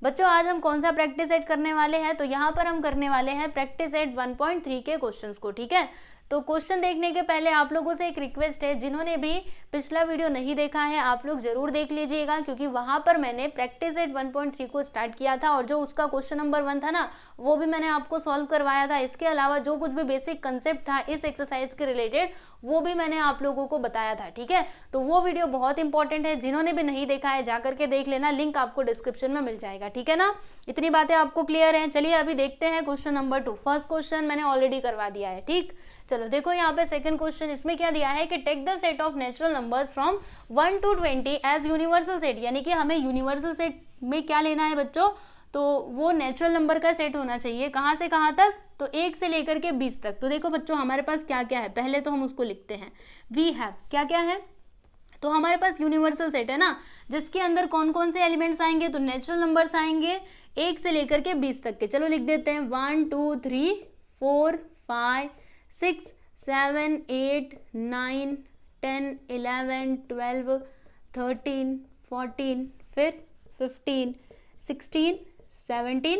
बच्चों आज हम कौन सा प्रैक्टिस सेट करने वाले हैं, तो यहाँ पर हम करने वाले हैं प्रैक्टिस सेट 1.3 के क्वेश्चंस को। ठीक है, तो क्वेश्चन देखने के पहले आप लोगों से एक रिक्वेस्ट है, जिन्होंने भी पिछला वीडियो नहीं देखा है आप लोग जरूर देख लीजिएगा, क्योंकि वहां पर मैंने प्रैक्टिस सेट 1.3 को स्टार्ट किया था और जो उसका क्वेश्चन नंबर 1 था ना वो भी मैंने आपको सॉल्व करवाया था। इसके अलावा जो कुछ भी बेसिक कंसेप्ट था इस एक्सरसाइज के रिलेटेड वो भी मैंने आप लोगों को बताया था। ठीक है, तो वो वीडियो बहुत इंपॉर्टेंट है, जिन्होंने भी नहीं देखा है जाकर के देख लेना, लिंक आपको डिस्क्रिप्शन में मिल जाएगा। ठीक है ना, इतनी बातें आपको क्लियर है। चलिए अभी देखते हैं क्वेश्चन नंबर 2। फर्स्ट क्वेश्चन मैंने ऑलरेडी करवा दिया है। ठीक, चलो देखो यहाँ पे सेकंड क्वेश्चन, इसमें क्या दिया है कि take the set of natural numbers from 1 to 20 as universal set, यानी कि हमें यूनिवर्सल सेट में क्या लेना है बच्चों, तो वो नेचुरल नंबर का सेट होना चाहिए। कहाँ से कहाँ तक, तो 1 से लेकर के 20 तक। तो देखो बच्चों हमारे पास क्या क्या है, पहले तो हम उसको लिखते हैं। वी हैव, क्या क्या है, तो हमारे पास यूनिवर्सल सेट है ना, जिसके अंदर कौन कौन से एलिमेंट्स आएंगे, तो नेचुरल नंबर्स आएंगे 1 से लेकर के 20 तक के। चलो लिख देते हैं 1 2 3 4 5 6 7 8 9 10 11 12 13 14 फिर 15 16 17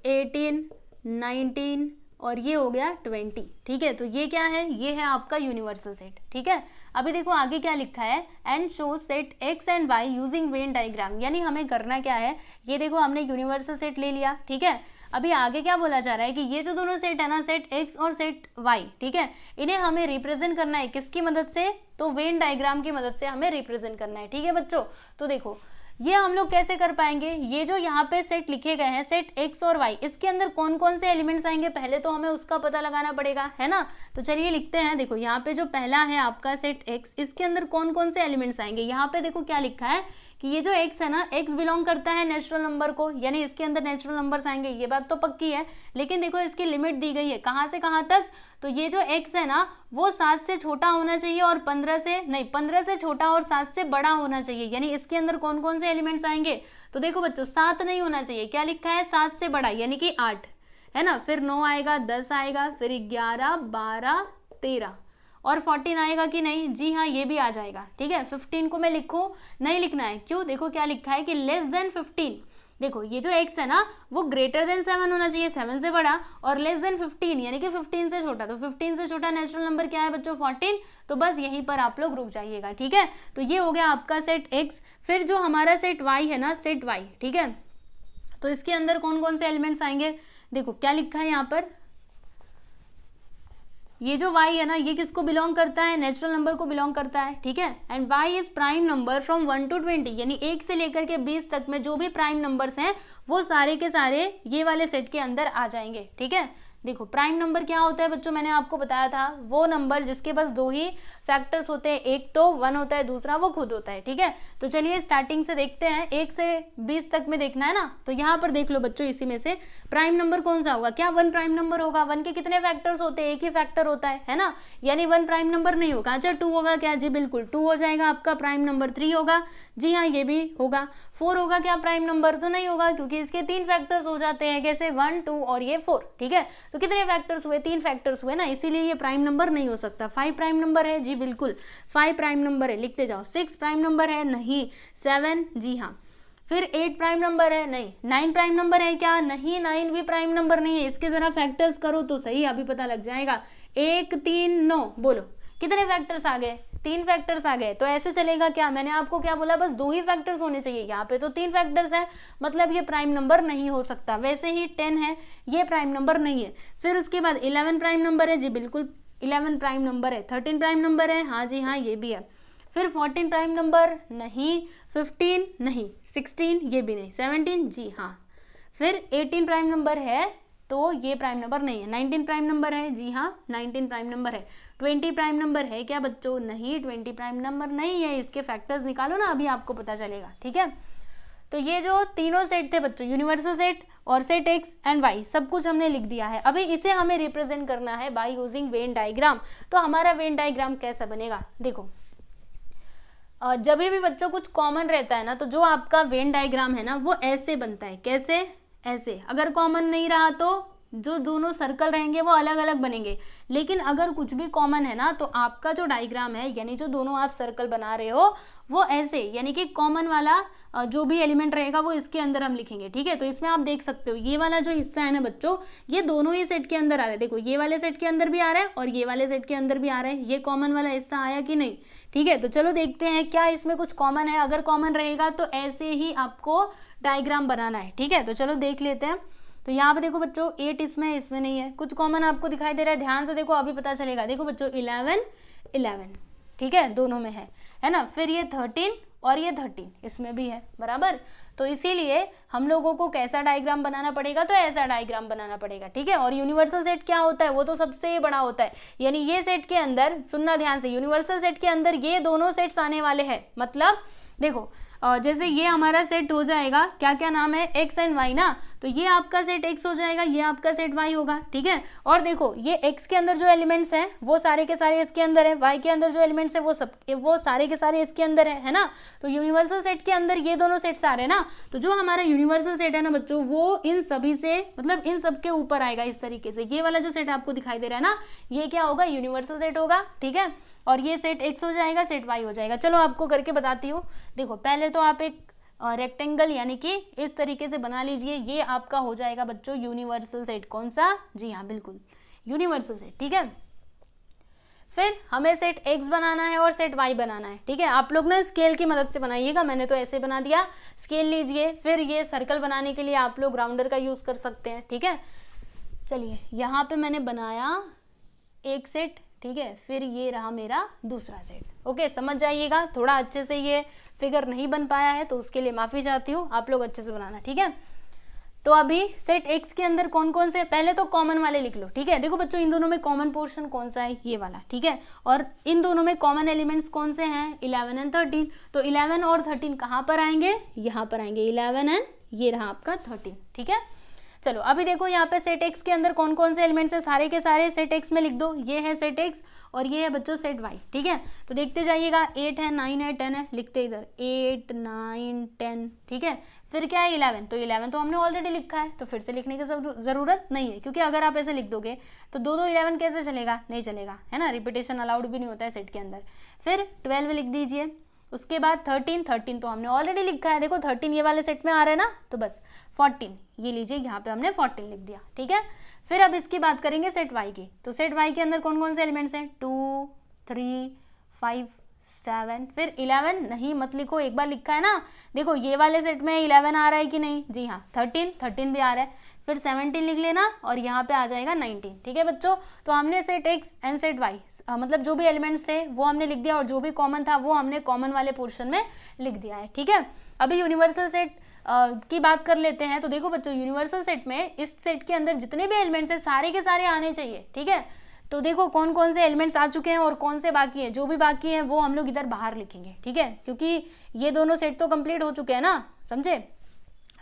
18 19 और ये हो गया 20। ठीक है, तो ये क्या है, ये है आपका यूनिवर्सल सेट। ठीक है, अभी देखो आगे क्या लिखा है, and show set X and Y using Venn diagram, यानी हमें करना क्या है, ये देखो हमने यूनिवर्सल सेट ले लिया। ठीक है, अभी आगे क्या बोला जा रहा है कि ये जो दोनों सेट है ना, सेट एक्स और सेट वाई, ठीक है, इन्हें हमें रिप्रेजेंट करना है किसकी मदद से, तो वेन डायग्राम की मदद से हमें रिप्रेजेंट करना है। ठीक है बच्चों, तो देखो ये हम लोग कैसे कर पाएंगे, ये जो यहाँ पे सेट लिखे गए हैं सेट एक्स और वाई, इसके अंदर कौन कौन से एलिमेंट्स आएंगे पहले तो हमें उसका पता लगाना पड़ेगा, है ना। तो चलिए लिखते हैं, देखो यहाँ पे जो पहला है आपका सेट एक्स, इसके अंदर कौन कौन से एलिमेंट्स आएंगे। यहाँ पे देखो क्या लिखा है कि ये जो एक्स है ना, एक्स बिलोंग करता है नेचुरल नंबर को, यानी इसके अंदर नेचुरल नंबर्स आएंगे, ये बात तो पक्की है। लेकिन देखो इसकी लिमिट दी गई है कहाँ से कहाँ तक, तो ये जो एक्स है ना वो 7 से छोटा होना चाहिए और 15 से छोटा और 7 से बड़ा होना चाहिए, यानी इसके अंदर कौन कौन से एलिमेंट्स आएंगे, तो देखो बच्चों 7 नहीं होना चाहिए, क्या लिखा है 7 से बड़ा यानी कि 8, है ना, फिर 9 आएगा, 10 आएगा, फिर 11 12 13 और 14 आएगा कि नहीं, जी हाँ ये भी आ जाएगा। ठीक है, 15 को मैं लिखूं, नहीं लिखना है, क्यों, देखो क्या लिखा है कि लेस देन 15, देखो ये जो x है ना वो ग्रेटर देन 7 होना चाहिए, 7 से बड़ा, और लेस देन 15 यानी कि 15 से छोटा, तो 15 से छोटा नेचुरल नंबर क्या है बच्चों 14, तो बस यहीं पर आप लोग रुक जाइएगा। ठीक है, तो ये हो गया आपका सेट x। फिर जो हमारा सेट y है ना, सेट y, ठीक है, तो इसके अंदर कौन कौन से एलिमेंट्स आएंगे, देखो क्या लिखा है यहाँ पर, ये जो y है ना ये किसको बिलोंग करता है, नेचुरल नंबर को बिलोंग करता है। ठीक है, and y is prime number from 1 to 20, यानी 1 से लेकर के 20 तक में जो भी प्राइम नंबर्स हैं वो सारे के सारे ये वाले सेट के अंदर आ जाएंगे। ठीक है, देखो प्राइम नंबर क्या होता है बच्चों, मैंने आपको बताया था, वो नंबर जिसके पास 2 ही फैक्टर्स होते हैं, एक तो 1 होता है, दूसरा वो खुद होता है। ठीक है, तो चलिए स्टार्टिंग से देखते हैं, 1 से 20 तक में देखना है ना, तो यहाँ पर देख लो बच्चों, इसी में से प्राइम नंबर कौन सा होगा, क्या 1 प्राइम नंबर होगा। 1 के कितने फैक्टर्स होते हैं, एक ही फैक्टर होता है ना, यानी 1 प्राइम नंबर नहीं होगा। अच्छा 2 होगा क्या, जी बिल्कुल 2 हो जाएगा आपका प्राइम नंबर। 3 होगा, जी हाँ ये भी होगा। 4 होगा क्या प्राइम नंबर, तो नहीं होगा, क्योंकि इसके 3 फैक्टर्स हो जाते हैं, कैसे 1 2 और ये 4। ठीक है, तो कितने फैक्टर्स हुए, 3 फैक्टर्स हुए ना, इसीलिए ये प्राइम नंबर नहीं हो सकता। 5 प्राइम नंबर है, जी बिल्कुल 5 प्राइम नंबर है, लिखते जाओ। 6 प्राइम नंबर है, नहीं। 7, जी हाँ। फिर 8 प्राइम नंबर है, नहीं। 9 प्राइम नंबर है क्या, नहीं, 9 भी प्राइम नंबर नहीं है। इसके जरा फैक्टर्स करो तो सही, अभी पता लग जाएगा। 1 3 9, बोलो कितने फैक्टर्स आ गए, 3 फैक्टर्स आ गए। तो ऐसे चलेगा क्या, मैंने आपको क्या बोला, बस 2 ही फैक्टर्स होने चाहिए, यहाँ पे तो 3 फैक्टर्स है, मतलब ये प्राइम नंबर नहीं हो सकता। वैसे ही 10 है, ये प्राइम नंबर नहीं है। फिर उसके बाद 11 प्राइम नंबर है, जी बिल्कुल 11 प्राइम नंबर है। 13 प्राइम नंबर है, हाँ जी हाँ ये भी है। फिर 14 प्राइम नंबर नहीं। 15 नहीं। 16 ये भी नहीं। 17 जी हाँ। फिर 18 प्राइम नंबर है, तो ये प्राइम नंबर नहीं है। 19 प्राइम नंबर है, जी हाँ 19 प्राइम नंबर है। 20 प्राइम नंबर है क्या बच्चों, नहीं 20 प्राइम नंबर नहीं है। इसके फैक्टर्स निकालो ना, अभी आपको पता चलेगा। ठीक है, तो ये जो तीनों सेट थे बच्चों, यूनिवर्सल सेट और सेट एक्स एंड वाई, सब कुछ हमने लिख दिया है। अभी इसे हमें रिप्रेजेंट करना है बाय यूजिंग वेन डायग्राम। तो हमारा वेन डायग्राम कैसा बनेगा, देखो जब भी बच्चों कुछ कॉमन रहता है ना, तो जो आपका वेन डायग्राम है ना वो ऐसे बनता है। कैसे, ऐसे। अगर कॉमन नहीं रहा तो जो दोनों सर्कल रहेंगे वो अलग अलग बनेंगे, लेकिन अगर कुछ भी कॉमन है ना तो आपका जो डायग्राम है, यानी जो दोनों आप सर्कल बना रहे हो, वो ऐसे यानी कि कॉमन वाला जो भी एलिमेंट रहेगा वो इसके अंदर हम लिखेंगे, ठीक है। तो इसमें आप देख सकते हो ये वाला जो हिस्सा है ना बच्चों, ये दोनों ही सेट के अंदर आ रहा है। देखो ये वाले सेट के अंदर भी आ रहा है और ये वाले सेट के अंदर भी आ रहा है। ये कॉमन वाला हिस्सा आया कि नहीं, ठीक है। तो चलो देखते हैं क्या इसमें कुछ कॉमन है। अगर कॉमन रहेगा तो ऐसे ही आपको डायग्राम बनाना है, ठीक है। तो चलो देख लेते हैं। तो यहाँ पे देखो बच्चों 8 इसमें नहीं है, कुछ कॉमन आपको दिखाई दे रहा है, ध्यान से देखो अभी पता चलेगा। देखो बच्चों 11, ठीक है, दोनों में है ना। फिर ये 13 और ये 13 इसमें भी है, बराबर। तो इसीलिए हम लोगों को कैसा डायग्राम बनाना पड़ेगा, तो ऐसा डायग्राम बनाना पड़ेगा, ठीक है। और यूनिवर्सल सेट क्या होता है, वो तो सबसे बड़ा होता है। यानी ये सेट के अंदर, सुनना ध्यान से, यूनिवर्सल सेट के अंदर ये दोनों सेट्स आने वाले हैं। मतलब देखो जैसे ये हमारा सेट हो जाएगा, क्या क्या नाम है, एक्स एंड वाई ना। तो ये आपका सेट एक्स हो जाएगा, ये आपका सेट वाई होगा, ठीक है। और देखो ये एक्स के अंदर जो एलिमेंट्स हैं वो सारे के सारे इसके अंदर है, वाई के अंदर जो एलिमेंट्स है वो सारे के सारे इसके अंदर है ना। तो यूनिवर्सल सेट के अंदर ये दोनों सेट्स आ रहे हैं ना। तो जो हमारा यूनिवर्सल सेट है ना बच्चों, वो इन सभी से, मतलब इन सब के ऊपर आएगा इस तरीके से। ये वाला जो सेट आपको दिखाई दे रहा है ना, ये क्या होगा, यूनिवर्सल सेट होगा, ठीक है। और ये सेट एक्स हो जाएगा, सेट वाई हो जाएगा। चलो आपको करके बताती हूँ। देखो पहले तो आप एक रेक्टेंगल यानी कि इस तरीके से बना लीजिए। ये आपका हो जाएगा बच्चों यूनिवर्सल सेट। कौन सा, जी हाँ बिल्कुल यूनिवर्सल सेट, ठीक है। फिर हमें सेट एक्स बनाना है और सेट वाई बनाना है, ठीक है। आप लोग ना स्केल की मदद से बनाइएगा, मैंने तो ऐसे बना दिया। स्केल लीजिए, फिर ये सर्कल बनाने के लिए आप लोग राउंडर का यूज कर सकते हैं, ठीक है। चलिए यहाँ पे मैंने बनाया एक सेट, ठीक है। फिर ये रहा मेरा दूसरा सेट। ओके, समझ जाइएगा। थोड़ा अच्छे से ये फिगर नहीं बन पाया है तो उसके लिए माफी चाहती हूँ, आप लोग अच्छे से बनाना, ठीक है। तो अभी सेट एक्स के अंदर कौन कौन से, पहले तो कॉमन वाले लिख लो, ठीक है। देखो बच्चों इन दोनों में कॉमन पोर्शन कौन सा है, ये वाला, ठीक है। और इन दोनों में कॉमन एलिमेंट्स कौन से हैं, 11 एंड 13। तो 11 और 13 कहाँ पर आएंगे, यहाँ पर आएंगे 11 एंड ये रहा आपका 13, ठीक है। चलो अभी देखो यहाँ पे सेट एक्स के अंदर कौन कौन से एलिमेंट्स है, सारे के सारे सेट एक्स में लिख दो। ये है सेट एक्स और ये है बच्चों सेट वाई, ठीक है। तो देखते जाइएगा, 8 है, 9 है, 10 है, लिखते इधर 8 9 10, ठीक है। फिर क्या है 11, तो 11 तो हमने ऑलरेडी लिखा है, तो फिर से लिखने की जरूरत नहीं है, क्योंकि अगर आप ऐसे लिख दोगे तो दो 11 कैसे चलेगा, नहीं चलेगा, है ना। रिपीटेशन अलाउड भी नहीं होता है सेट के अंदर। फिर 12 लिख दीजिए। उसके बाद 13 तो हमने ऑलरेडी लिखा है। देखो 13 ये वाले सेट में आ रहा है ना, तो बस 14 ये लीजिए, यहाँ पे हमने 14 लिख दिया, ठीक है। फिर अब इसकी बात करेंगे सेट वाई की। तो सेट वाई के अंदर कौन कौन से एलिमेंट्स हैं, 2 3 5 7। फिर 11 नहीं मत लिखो, एक बार लिखा है ना। देखो ये वाले सेट में 11 आ रहा है कि नहीं, जी हाँ 13 भी आ रहा है। फिर 17 लिख लेना और यहाँ पे आ जाएगा 19, ठीक है बच्चों। तो हमने set X and set Y मतलब जो भी एलिमेंट्स थे वो हमने लिख दिया, और जो भी कॉमन था वो हमने कॉमन वाले पोर्शन में लिख दिया है, ठीक है। अभी यूनिवर्सल सेट की बात कर लेते हैं। तो देखो बच्चों यूनिवर्सल सेट में इस सेट के अंदर जितने भी एलिमेंट्स हैं सारे के सारे आने चाहिए, ठीक है। तो देखो कौन कौन से एलिमेंट्स आ चुके हैं और कौन से बाकी हैं। जो भी बाकी हैं वो हम लोग इधर बाहर लिखेंगे, ठीक है, क्योंकि ये दोनों सेट तो कंप्लीट हो चुके हैं ना, समझे।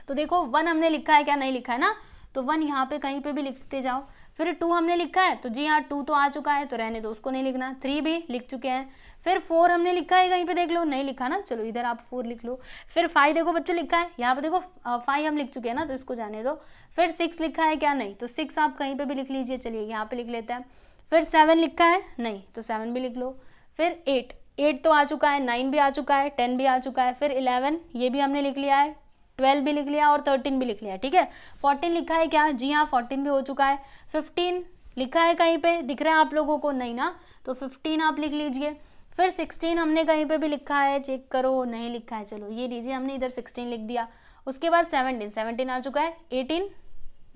तो देखो 1 हमने लिखा है, क्या नहीं लिखा है ना, तो 1 यहाँ पे कहीं पे भी लिखते जाओ। फिर 2 हमने लिखा है, तो जी हाँ 2 तो आ चुका है, तो रहने दो, उसको नहीं लिखना। 3 भी लिख चुके हैं। फिर 4 हमने लिखा है, कहीं पे देख लो, नहीं लिखा ना, चलो इधर आप 4 लिख लो। फिर 5 देखो बच्चे लिखा है, यहाँ पे देखो 5 हम लिख चुके हैं ना, तो इसको जाने दो। फिर 6 लिखा है, क्या नहीं, तो 6 आप कहीं पे भी लिख लीजिए, चलिए यहाँ पे लिख लेते हैं। फिर 7 लिखा है, नहीं, तो 7 भी लिख लो। फिर 8 तो आ चुका है, 9 भी आ चुका है, 10 भी आ चुका है। फिर 11 ये भी हमने लिख लिया है, 12 भी लिख लिया और 13 भी लिख लिया, ठीक है। 14 लिखा है क्या, जी हाँ 14 भी हो चुका है। 15 लिखा है, कहीं पे दिख रहा है आप लोगों को, नहीं ना, तो 15 आप लिख लीजिए। फिर 16 हमने कहीं पे भी लिखा है, चेक करो, नहीं लिखा है, चलो ये लीजिए, हमने इधर 16 लिख दिया। उसके बाद 17 आ चुका है, 18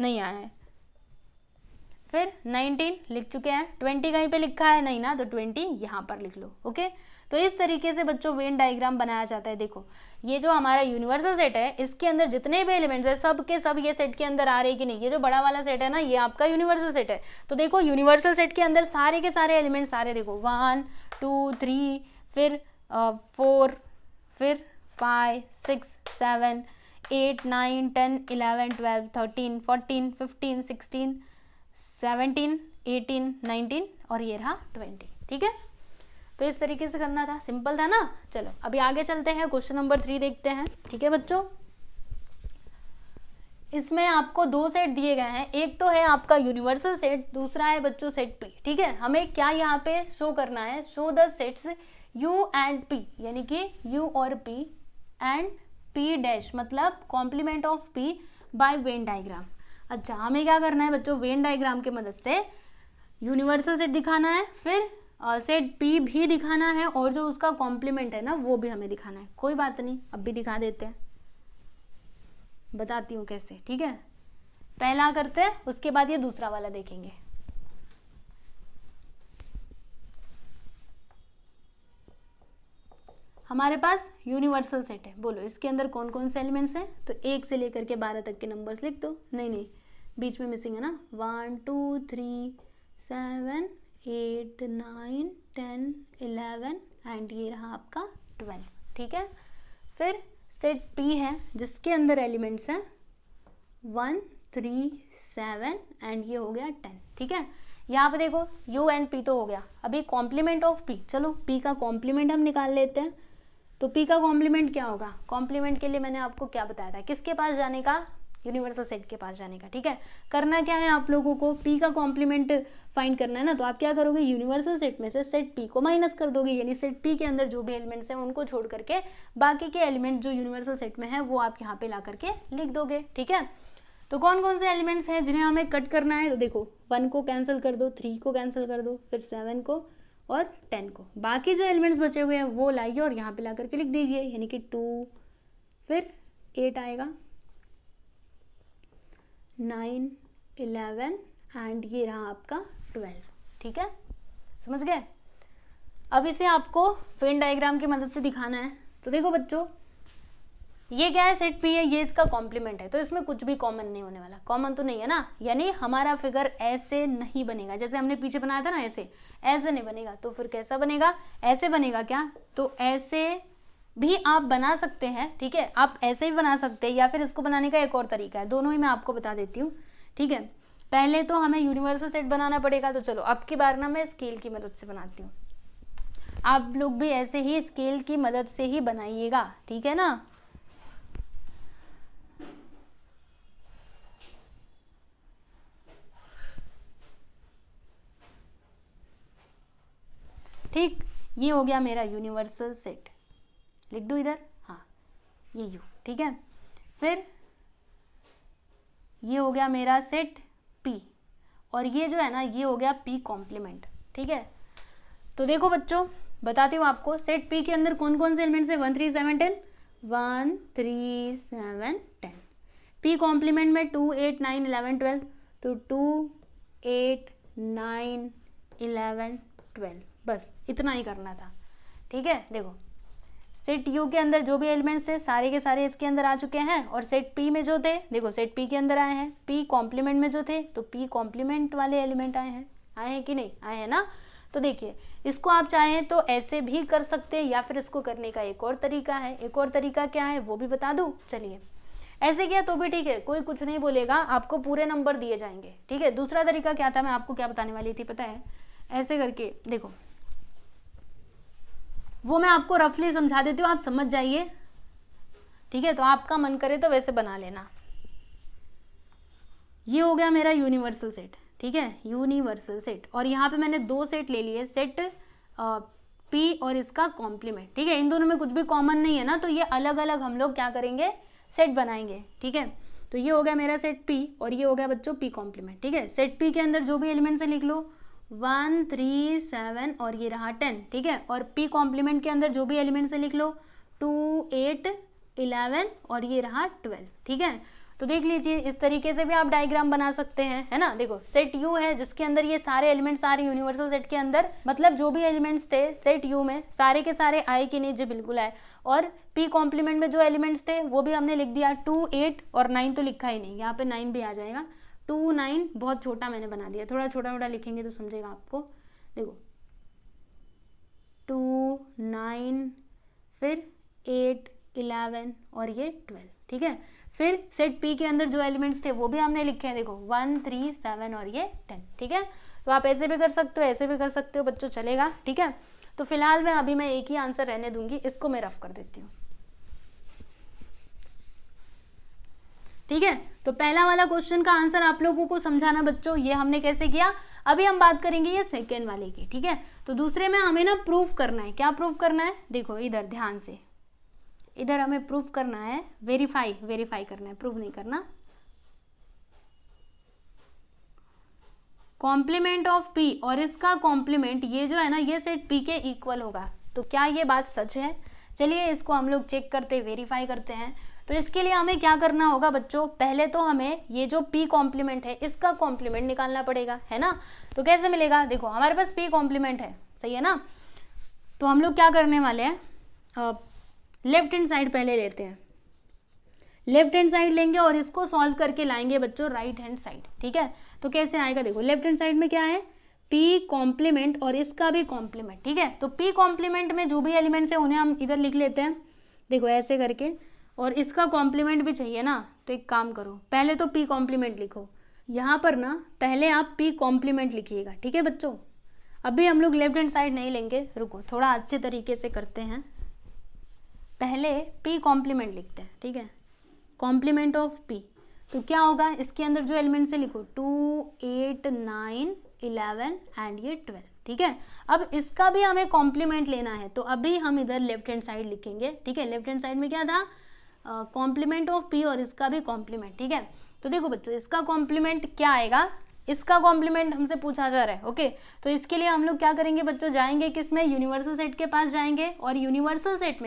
नहीं आया है। फिर 19 लिख चुके हैं, 20 कहीं पे लिखा है, नहीं ना, तो 20 यहाँ पर लिख लो, ओके। तो इस तरीके से बच्चों वेन डायग्राम बनाया जाता है। देखो ये जो हमारा यूनिवर्सल सेट है, इसके अंदर जितने भी एलिमेंट्स है सब के सब ये सेट के अंदर आ रहे हैं कि नहीं। ये जो बड़ा वाला सेट है ना, ये आपका यूनिवर्सल सेट है। तो देखो यूनिवर्सल सेट के अंदर सारे के सारे एलिमेंट्स सारे देखो 1 2 3 फिर 4 फिर 5 6 7 8 9 10 11 12 13 14 15 16 17 18 19 और ये रहा 20, ठीक है। तो इस तरीके से करना था, सिंपल था ना। चलो अभी आगे चलते हैं, क्वेश्चन नंबर 3 देखते हैं, ठीक है बच्चों। इसमें आपको 2 सेट दिए गए हैं, एक तो है आपका यूनिवर्सल सेट, दूसरा है बच्चों सेट पी, ठीक है। हमें क्या यहाँ पे शो करना है, show the sets U and P, यानी कि U और P एंड P डैश मतलब complement of P by Venn diagram. अच्छा, हमें क्या करना है बच्चों, वेन डायग्राम की मदद से यूनिवर्सल सेट दिखाना है, फिर सेट P भी दिखाना है, और जो उसका कॉम्प्लीमेंट है ना वो भी हमें दिखाना है। कोई बात नहीं, अब भी दिखा देते हैं, बताती हूँ कैसे, ठीक है। पहला करते हैं, उसके बाद ये दूसरा वाला देखेंगे। हमारे पास यूनिवर्सल सेट है, बोलो इसके अंदर कौन कौन से एलिमेंट्स हैं, तो 1 से लेकर के 12 तक के नंबर्स लिख दो। नहीं, बीच में मिसिंग है ना, 1 2 3 7 8 9 10 11 एंड ये रहा आपका 12, ठीक है। फिर सेट P है जिसके अंदर एलिमेंट्स हैं 1 3 7 एंड ये हो गया 10, ठीक है। यहाँ पे देखो U एंड P तो हो गया, अभी कॉम्प्लीमेंट ऑफ P, चलो P का कॉम्प्लीमेंट हम निकाल लेते हैं। तो P का कॉम्प्लीमेंट क्या होगा, कॉम्प्लीमेंट के लिए मैंने आपको क्या बताया था, किसके पास जाने का, यूनिवर्सल सेट के पास जाने का, ठीक है। करना क्या है आप लोगों को, P का कॉम्प्लीमेंट फाइंड करना है ना, तो आप क्या करोगे, यूनिवर्सल सेट में से सेट P को माइनस कर दोगे, यानी सेट P के अंदर जो भी एलिमेंट्स हैं उनको छोड़ करके बाकी के एलिमेंट जो यूनिवर्सल सेट में है वो आप यहाँ पे ला करके लिख दोगे, ठीक है। तो कौन कौन से एलिमेंट्स हैं जिन्हें हमें कट करना है, तो देखो 1 को कैंसिल कर दो, 3 को कैंसिल कर दो, फिर 7 को और 10 को, बाकी जो एलिमेंट्स बचे हुए हैं वो लाइए और यहाँ पे ला करके लिख दीजिए, यानी कि 2 फिर 8 आएगा, 9 11 एंड ये रहा आपका 12, ठीक है, समझ गए। अब इसे आपको वेन डायग्राम की मदद से दिखाना है। तो देखो बच्चों, ये क्या है, सेट P है, ये इसका कॉम्प्लीमेंट है, तो इसमें कुछ भी कॉमन नहीं होने वाला, कॉमन तो नहीं है ना, यानी हमारा फिगर ऐसे नहीं बनेगा जैसे हमने पीछे बनाया था ना, ऐसे नहीं बनेगा। तो फिर कैसा बनेगा, ऐसे बनेगा क्या, तो ऐसे भी आप बना सकते हैं, ठीक है, आप ऐसे भी बना सकते हैं, या फिर इसको बनाने का एक और तरीका है, दोनों ही मैं आपको बता देती हूँ, ठीक है। पहले तो हमें यूनिवर्सल सेट बनाना पड़ेगा, तो चलो अब की बार ना मैं स्केल की मदद से बनाती हूँ, आप लोग भी ऐसे ही स्केल की मदद से ही बनाइएगा, ठीक है ना। ठीक, ये हो गया मेरा यूनिवर्सल सेट, लिख दो इधर, हाँ ये U, ठीक है। फिर ये हो गया मेरा सेट P, और ये जो है ना ये हो गया P कॉम्प्लीमेंट, ठीक है। तो देखो बच्चों, बताती हूँ आपको, सेट P के अंदर कौन कौन से एलिमेंट्स है, 1 3 7 10, 1 3 7 10, P कॉम्प्लीमेंट में 2 8 9 11 12, तो 2 8 9 11 12, बस इतना ही करना था, ठीक है। देखो सेट U के अंदर जो भी एलिमेंट्स थे सारे के सारे इसके अंदर आ चुके हैं, और सेट P में जो थे, देखो सेट P के अंदर आए हैं, P कॉम्प्लीमेंट में जो थे तो P कॉम्प्लीमेंट वाले एलिमेंट आए हैं कि नहीं, आए हैं ना। तो देखिए इसको आप चाहें तो ऐसे भी कर सकते हैं, या फिर इसको करने का एक और तरीका है, एक और तरीका क्या है वो भी बता दूं, चलिए ऐसे किया तो भी ठीक है, कोई कुछ नहीं बोलेगा, आपको पूरे नंबर दिए जाएंगे, ठीक है। दूसरा तरीका क्या था, मैं आपको क्या बताने वाली थी पता है, ऐसे करके देखो, वो मैं आपको रफली समझा देती हूँ, आप समझ जाइए, ठीक है। तो आपका मन करे तो वैसे बना लेना। ये हो गया मेरा यूनिवर्सल सेट, ठीक है, यूनिवर्सल सेट, और यहाँ पे मैंने 2 सेट ले लिए, सेट P और इसका कॉम्प्लीमेंट, ठीक है। इन दोनों में कुछ भी कॉमन नहीं है ना, तो ये अलग अलग हम लोग क्या करेंगे, सेट बनाएंगे, ठीक है। तो ये हो गया मेरा सेट P, और ये हो गया बच्चों P कॉम्प्लीमेंट, ठीक है। सेट P के अंदर जो भी एलिमेंट्स है लिख लो, 1 3 7 और ये रहा 10, ठीक है। और P कॉम्प्लीमेंट के अंदर जो भी एलिमेंट्स है लिख लो, 2 8 11 और ये रहा 12, ठीक है। तो देख लीजिए इस तरीके से भी आप डायग्राम बना सकते हैं, है ना। देखो सेट U है जिसके अंदर ये सारे एलिमेंट्स आ रहे यूनिवर्सल सेट के अंदर, मतलब जो भी एलिमेंट्स थे सेट U में सारे के सारे आए कि नहीं, जी बिल्कुल आए। और P कॉम्प्लीमेंट में जो एलिमेंट्स थे वो भी हमने लिख दिया, 2 8 और 9 तो लिखा ही नहीं, यहाँ पे 9 भी आ जाएगा, 2 9 बहुत छोटा मैंने बना दिया, थोड़ा छोटा छोटा लिखेंगे तो समझेगा आपको। देखो 2 9 फिर 8 11 और ये 12, ठीक है। फिर सेट P के अंदर जो एलिमेंट्स थे वो भी हमने लिखे हैं, देखो 1 3 7 और ये 10, ठीक है। तो आप ऐसे भी कर सकते हो, ऐसे भी कर सकते हो बच्चों, चलेगा, ठीक है। तो फिलहाल मैं अभी मैं एक ही आंसर रहने दूंगी, इसको मैं रफ कर देती हूँ। ठीक है, तो पहला वाला क्वेश्चन का आंसर आप लोगों को समझाना बच्चों, ये हमने कैसे किया। अभी हम बात करेंगे ये सेकेंड वाले की, ठीक है। तो दूसरे में हमें ना प्रूफ करना है, क्या प्रूफ करना है, देखो इधर ध्यान से, इधर हमें प्रूफ करना है, वेरीफाई करना है, प्रूफ नहीं करना। कॉम्प्लीमेंट ऑफ पी और इसका कॉम्प्लीमेंट ये जो है ना, ये सेट पी के इक्वल होगा। तो क्या ये बात सच है? चलिए इसको हम लोग चेक करते, वेरीफाई करते हैं। तो इसके लिए हमें क्या करना होगा बच्चों, पहले तो हमें ये जो p कॉम्प्लीमेंट है इसका कॉम्प्लीमेंट निकालना पड़ेगा, है ना। तो कैसे मिलेगा, देखो हमारे पास p कॉम्प्लीमेंट है, सही है ना। तो हम लोग क्या करने वाले हैं, लेफ्ट हैंड साइड पहले लेते हैं, लेफ्ट हैंड साइड लेंगे और इसको सॉल्व करके लाएंगे बच्चों राइट हैंड साइड, ठीक है। तो कैसे आएगा, देखो लेफ्ट हैंड साइड में क्या है, p कॉम्प्लीमेंट और इसका भी कॉम्प्लीमेंट, ठीक है। तो p कॉम्प्लीमेंट में जो भी एलिमेंट्स है उन्हें हम इधर लिख लेते हैं, देखो ऐसे करके, और इसका कॉम्प्लीमेंट भी चाहिए ना। तो एक काम करो, पहले तो p कॉम्प्लीमेंट लिखो, यहाँ पर ना पहले आप p कॉम्प्लीमेंट लिखिएगा, ठीक है बच्चों। अभी हम लोग लेफ्ट हैंड साइड नहीं लेंगे, रुको थोड़ा अच्छे तरीके से करते हैं। पहले p कॉम्प्लीमेंट लिखते हैं, ठीक है, कॉम्प्लीमेंट ऑफ p। तो क्या होगा, इसके अंदर जो एलिमेंट्स है लिखो 2, 8, 9, 11 एंड ये 12, ठीक है। अब इसका भी हमें कॉम्प्लीमेंट लेना है, तो अभी हम इधर लेफ्ट हैंड साइड लिखेंगे, ठीक है। लेफ्ट हैंड साइड में क्या था, कॉम्प्लीमेंट ऑफ p और इसका भी कॉम्प्लीमेंट, ठीक है। तो देखो बच्चों इसका कॉम्प्लीमेंट क्या आएगा, इसका कॉम्प्लीमेंट हमसे पूछा जा रहा है, ओके। तो इसके लिए हम लोग क्या करेंगे बच्चों, जाएंगे किसमें, यूनिवर्सल सेट के पास जाएंगे और यूनिवर्सल सेट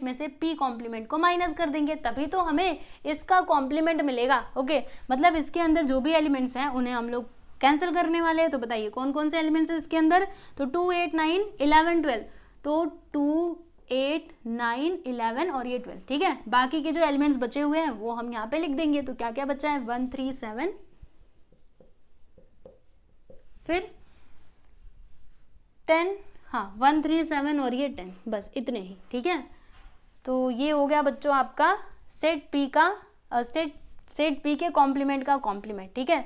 में से p कॉम्प्लीमेंट को माइनस कर देंगे, तभी तो हमें इसका कॉम्प्लीमेंट मिलेगा, ओके। मतलब इसके अंदर जो भी एलिमेंट्स हैं उन्हें हम लोग कैंसिल करने वाले हैं। तो बताइए कौन कौन से एलिमेंट्स हैं इसके अंदर, तो 2, 8, 9, 11, 12, तो 2, 8, 9, 11 और ये 12, ठीक है। बाकी के जो एलिमेंट्स बचे हुए हैं वो हम यहाँ पे लिख देंगे। तो क्या क्या बचा है, 1, 3, 7, फिर 10, हाँ 1, 3, 7 और ये 10, बस इतने ही, ठीक है। तो ये हो गया बच्चों आपका सेट p का सेट p के कॉम्प्लीमेंट का कॉम्प्लीमेंट, ठीक है।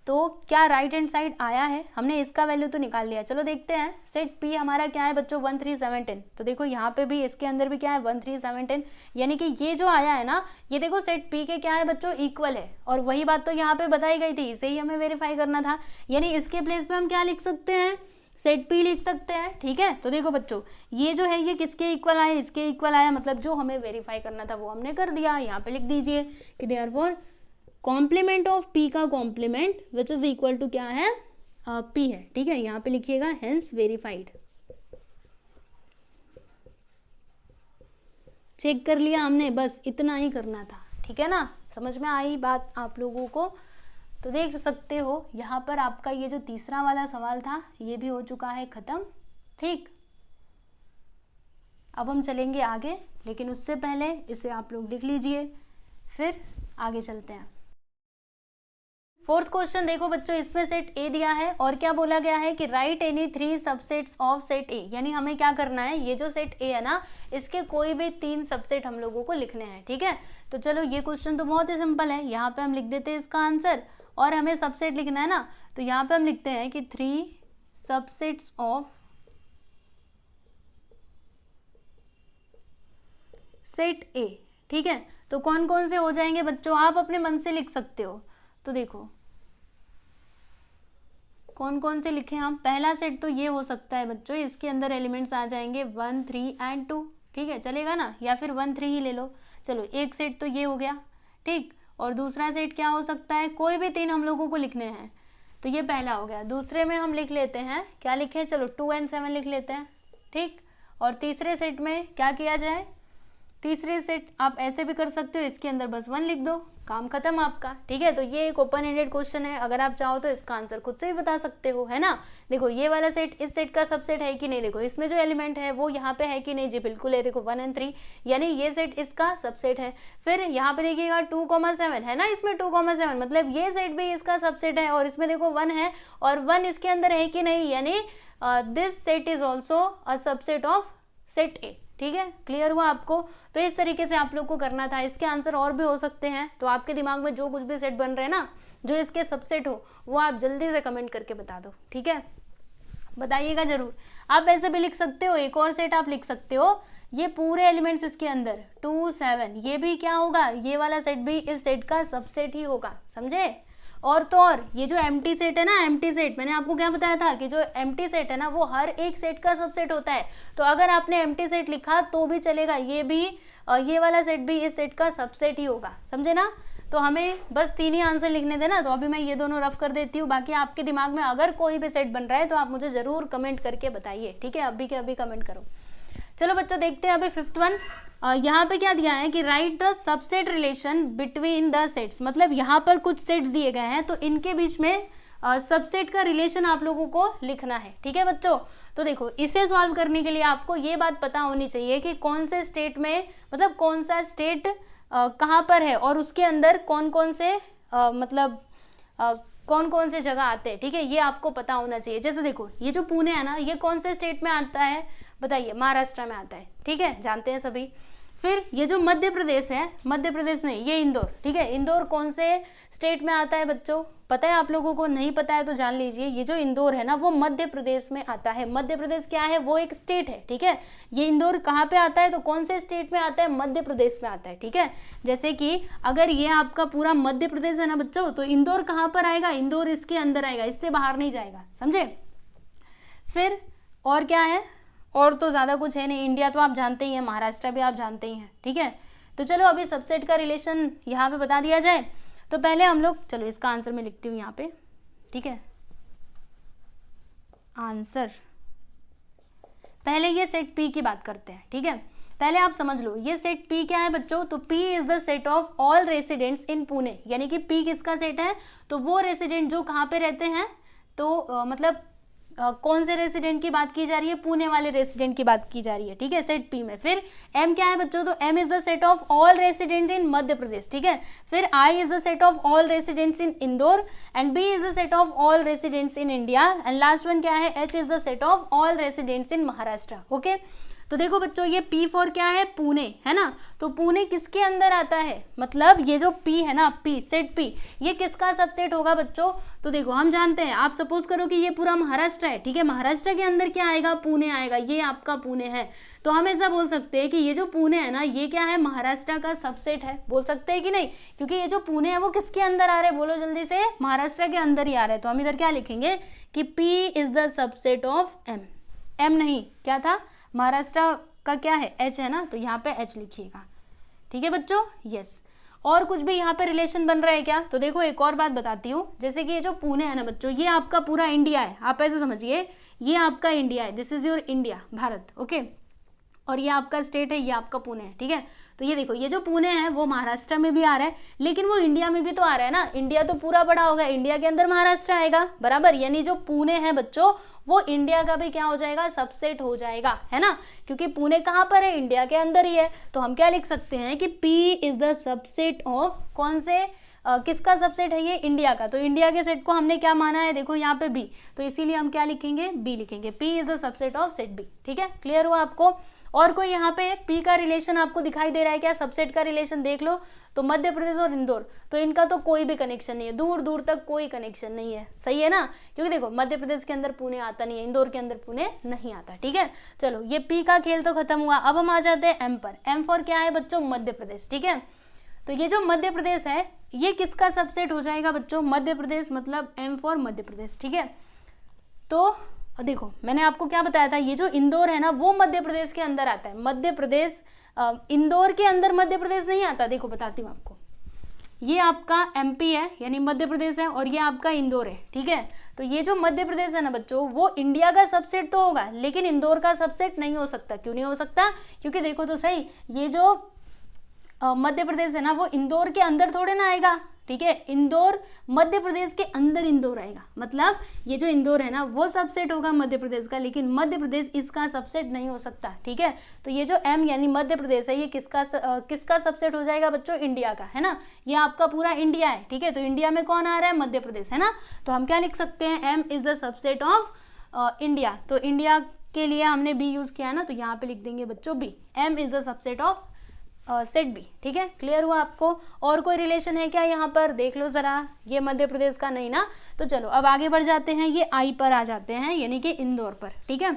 तो क्या राइट हैंड साइड आया है, हमने इसका वैल्यू तो निकाल लिया, चलो देखते हैं सेट p हमारा क्या है बच्चों, 1, 3, 7, 10। तो देखो यहाँ पे भी इसके अंदर भी क्या है, 1, 3, 7, 10, यानी कि ये जो आया है ना, ये देखो सेट p के क्या है बच्चों, इक्वल है। और वही बात तो यहाँ पे बताई गई थी, इसे ही हमें वेरीफाई करना था, यानी इसके प्लेस पे हम क्या लिख सकते हैं, सेट p लिख सकते हैं, ठीक है। तो देखो बच्चों ये जो है ये किसके इक्वल आया, इसके इक्वल आया, मतलब जो हमें वेरीफाई करना था वो हमने कर दिया। यहाँ पे लिख दीजिए कि देयरफॉर कॉम्प्लीमेंट ऑफ p का complement which is equal to क्या है, p है, ठीक है। यहाँ पे लिखिएगा हेंस वेरीफाइड, चेक कर लिया हमने, बस इतना ही करना था, ठीक है ना। समझ में आई बात आप लोगों को। तो देख सकते हो यहाँ पर आपका ये जो तीसरा वाला सवाल था ये भी हो चुका है खत्म, ठीक। अब हम चलेंगे आगे, लेकिन उससे पहले इसे आप लोग लिख लीजिए, फिर आगे चलते हैं। फोर्थ क्वेश्चन देखो बच्चों, इसमें सेट ए दिया है और क्या बोला गया है कि right any 3 subsets of set A, यानी हमें क्या करना है, ये जो सेट ए है ना इसके कोई भी 3 सबसेट हम लोगों को लिखने हैं, ठीक है। तो चलो ये क्वेश्चन तो बहुत ही सिंपल है, यहाँ पे हम लिख देते हैं इसका आंसर, और हमें सबसेट लिखना है ना, तो यहाँ पे हम लिखते हैं कि 3 सबसेट्स ऑफ सेट ए, ठीक है। तो कौन कौन से हो जाएंगे बच्चों, आप अपने मन से लिख सकते हो। तो देखो कौन कौन से लिखे हम, पहला सेट तो ये हो सकता है बच्चों, इसके अंदर एलिमेंट्स आ जाएंगे 1, 3 एंड 2, ठीक है, चलेगा ना, या फिर 1, 3 ही ले लो। चलो एक सेट तो ये हो गया, ठीक। और दूसरा सेट क्या हो सकता है, कोई भी 3 हम लोगों को लिखने हैं, तो ये पहला हो गया। दूसरे में हम लिख लेते हैं, क्या लिखें, चलो 2 and 7 लिख लेते हैं, ठीक। और तीसरे सेट में क्या किया जाए, तीसरे सेट आप ऐसे भी कर सकते हो, इसके अंदर बस 1 लिख दो, काम खत्म आपका, ठीक है। तो ये एक ओपन एंडेड क्वेश्चन है, अगर आप चाहो तो इसका आंसर खुद से ही बता सकते हो, है ना। देखो ये वाला सेट इस सेट का सबसेट है कि नहीं, देखो इसमें जो एलिमेंट है वो यहाँ पे है कि नहीं, जी बिल्कुल है, देखो 1 and 3, यानी ये सेट इसका सबसेट है। फिर यहाँ पे देखिएगा 2,7 है ना, इसमें 2,7 मतलब ये सेट भी इसका सबसेट है, और इसमें देखो 1 है और 1 इसके अंदर है कि नहीं, यानी this set is also a subset of set ए, ठीक है। क्लियर हुआ आपको। तो इस तरीके से आप लोग को करना था, इसके आंसर और भी हो सकते हैं, तो आपके दिमाग में जो कुछ भी सेट बन रहे हैं ना, जो इसके सबसेट हो वो आप जल्दी से कमेंट करके बता दो, ठीक है, बताइएगा जरूर। आप ऐसे भी लिख सकते हो, एक और सेट आप लिख सकते हो, ये पूरे एलिमेंट्स इसके अंदर 2 7, ये भी क्या होगा, ये वाला सेट भी इस सेट का सबसेट ही होगा, समझे। और तो और ये जो एम्प्टी सेट है ना, एम्प्टी सेट मैंने आपको क्या बताया था कि जो एम्प्टी सेट है ना वो हर एक सेट का सबसेट होता है। तो अगर आपने एम्प्टी सेट लिखा तो भी चलेगा, ये भी ये वाला सेट भी इस सेट का सबसेट ही होगा, समझे ना। तो हमें बस 3 ही आंसर लिखने देना। तो अभी मैं ये दोनों रफ कर देती हूँ, बाकी आपके दिमाग में अगर कोई भी सेट बन रहा है तो आप मुझे जरूर कमेंट करके बताइए, ठीक है। अभी के अभी कमेंट करो। चलो बच्चों देखते हैं अभी 5th वन। यहाँ पे क्या दिया है कि right the subset relation between the sets, मतलब यहाँ पर कुछ सेट्स दिए गए हैं तो इनके बीच में सबसेट का रिलेशन आप लोगों को लिखना है, ठीक है बच्चों। तो देखो इसे सॉल्व करने के लिए आपको ये बात पता होनी चाहिए कि कौन से स्टेट में, मतलब कौन सा स्टेट कहाँ पर है और उसके अंदर कौन कौन से मतलब कौन कौन से जगह आते हैं, ठीक है, ये आपको पता होना चाहिए। जैसे देखो ये जो पुणे है ना, ये कौन से स्टेट में आता है बताइए, महाराष्ट्र में आता है, ठीक है, जानते हैं सभी। फिर ये जो मध्य प्रदेश है, मध्य प्रदेश नहीं, ये इंदौर, ठीक है, इंदौर कौन से स्टेट में आता है बच्चों, पता है आप लोगों को, नहीं पता है तो जान लीजिए। ये जो इंदौर है ना वो मध्य प्रदेश में आता है। मध्य प्रदेश क्या है, वो एक स्टेट है, ठीक है। ये इंदौर कहाँ पे आता है, तो कौन से स्टेट में आता है, मध्य प्रदेश में आता है, ठीक है। जैसे कि अगर ये आपका पूरा मध्य प्रदेश है ना बच्चों, तो इंदौर कहाँ पर आएगा, इंदौर इसके अंदर आएगा, इससे बाहर नहीं जाएगा, समझे। फिर और क्या है, और तो ज़्यादा कुछ है नहीं। इंडिया तो आप जानते ही हैं, महाराष्ट्र भी आप जानते ही हैं, ठीक है। तो चलो अभी सबसेट का रिलेशन यहाँ पे बता दिया जाए। तो पहले हम लोग, चलो इसका आंसर मैं लिखती हूँ यहाँ पे, ठीक है। आंसर पहले ये सेट पी की बात करते हैं, ठीक है। पहले आप समझ लो ये सेट पी क्या है बच्चों, तो P is the set of all residents in Pune, यानी कि पी किसका सेट है, तो वो रेसिडेंट जो कहाँ पे रहते हैं, तो मतलब कौन से रेसिडेंट की बात की जा रही है, पुणे वाले रेसिडेंट की बात की जा रही है, ठीक है, सेट पी में। फिर एम क्या है बच्चों, तो M is the set of all resident in Madhya Pradesh, ठीक है। फिर I is the set of all residents in Indore, and B is the set of all residents in India, and last one क्या है, H is the set of all residents in Maharashtra, okay. तो देखो बच्चों ये P4 क्या है, पुणे है ना। तो पुणे किसके अंदर आता है, मतलब ये जो P है ना, P सेट P, ये किसका सबसेट होगा बच्चों। तो देखो हम जानते हैं, आप सपोज करो कि ये पूरा महाराष्ट्र है, ठीक है, महाराष्ट्र के अंदर क्या आएगा, पुणे आएगा, ये आपका पुणे है। तो हम ऐसा बोल सकते हैं कि ये जो पुणे है ना, ये क्या है, महाराष्ट्र का सबसेट है, बोल सकते हैं कि नहीं, क्योंकि ये जो पुणे है वो किसके अंदर आ रहा है, बोलो जल्दी से, महाराष्ट्र के अंदर ही आ रहा है। तो हम इधर क्या लिखेंगे कि P is the subset of M, M नहीं, क्या था, महाराष्ट्र का क्या है, H है ना, तो यहाँ पे H लिखिएगा, ठीक है बच्चों, यस। और कुछ भी यहाँ पे रिलेशन बन रहा है क्या, तो देखो एक और बात बताती हूँ। जैसे कि ये जो पुणे है ना बच्चों, ये आपका पूरा इंडिया है, आप ऐसे समझिए, ये आपका इंडिया है, this is your India, Bharat, okay. और ये आपका स्टेट है, ये आपका पुणे है, ठीक है। तो ये देखो ये जो पुणे है वो महाराष्ट्र में भी आ रहा है, लेकिन वो इंडिया में भी तो आ रहा है ना, इंडिया तो पूरा बड़ा होगा, इंडिया के अंदर महाराष्ट्र आएगा, बराबर। यानी जो पुणे है बच्चों वो इंडिया का भी क्या हो जाएगा, सबसेट हो जाएगा, है ना, क्योंकि पुणे कहाँ पर है, इंडिया के अंदर ही है। तो हम क्या लिख सकते हैं कि P is the subset of, कौन से किसका सबसेट है ये, इंडिया का। तो इंडिया के सेट को हमने क्या माना है, देखो यहाँ पे B, तो इसीलिए हम क्या लिखेंगे, B लिखेंगे, P is the subset of set B, ठीक है, क्लियर हुआ आपको। और कोई यहाँ पे P का रिलेशन आपको दिखाई दे रहा है क्या, सबसेट का रिलेशन देख लो। तो मध्य प्रदेश और इंदौर, तो इनका तो कोई भी कनेक्शन नहीं है, दूर दूर तक कोई कनेक्शन नहीं है, सही है ना, क्योंकि देखो मध्य प्रदेश के अंदर पुणे आता नहीं है, इंदौर के अंदर पुणे नहीं आता, ठीक है। चलो ये P का खेल तो खत्म हुआ, अब हम आ जाते हैं M पर। M फॉर क्या है बच्चों, मध्य प्रदेश, ठीक है। तो ये जो मध्य प्रदेश है ये किसका सबसेट हो जाएगा बच्चों, मध्य प्रदेश, मतलब M फॉर मध्य प्रदेश, ठीक है। तो देखो मैंने आपको क्या बताया था, ये जो इंदौर है ना वो मध्य प्रदेश के अंदर आता है, मध्य प्रदेश, इंदौर के अंदर मध्य प्रदेश नहीं आता। देखो बताती हूँ आपको, ये आपका MP है यानी मध्य प्रदेश है, और ये आपका इंदौर है, ठीक है। तो ये जो मध्य प्रदेश है ना बच्चों वो इंडिया का सबसेट तो होगा, लेकिन इंदौर का सबसेट नहीं हो सकता। क्यों नहीं हो सकता, क्योंकि देखो तो सही, ये जो मध्य प्रदेश है ना वो इंदौर के अंदर थोड़े ना आएगा, ठीक है, इंदौर मध्य प्रदेश के अंदर इंदौर आएगा, मतलब ये जो इंदौर है ना वो सबसेट होगा मध्य प्रदेश का, लेकिन मध्य प्रदेश इसका सबसेट नहीं हो सकता, ठीक है। तो ये जो M यानी मध्य प्रदेश है ये किसका सबसेट हो जाएगा बच्चों, इंडिया का, है ना, ये आपका पूरा इंडिया है, ठीक है। तो इंडिया में कौन आ रहा है, मध्य प्रदेश, है ना। तो हम क्या लिख सकते हैं, M is the subset of India. तो इंडिया के लिए हमने B यूज किया है ना, तो यहाँ पे लिख देंगे बच्चों B, M is the subset of set B, ठीक है, क्लियर हुआ आपको। और कोई रिलेशन है क्या यहाँ पर, देख लो जरा, ये मध्य प्रदेश का नहीं ना। तो चलो अब आगे बढ़ जाते हैं, ये I पर आ जाते हैं, यानी कि इंदौर पर, ठीक है।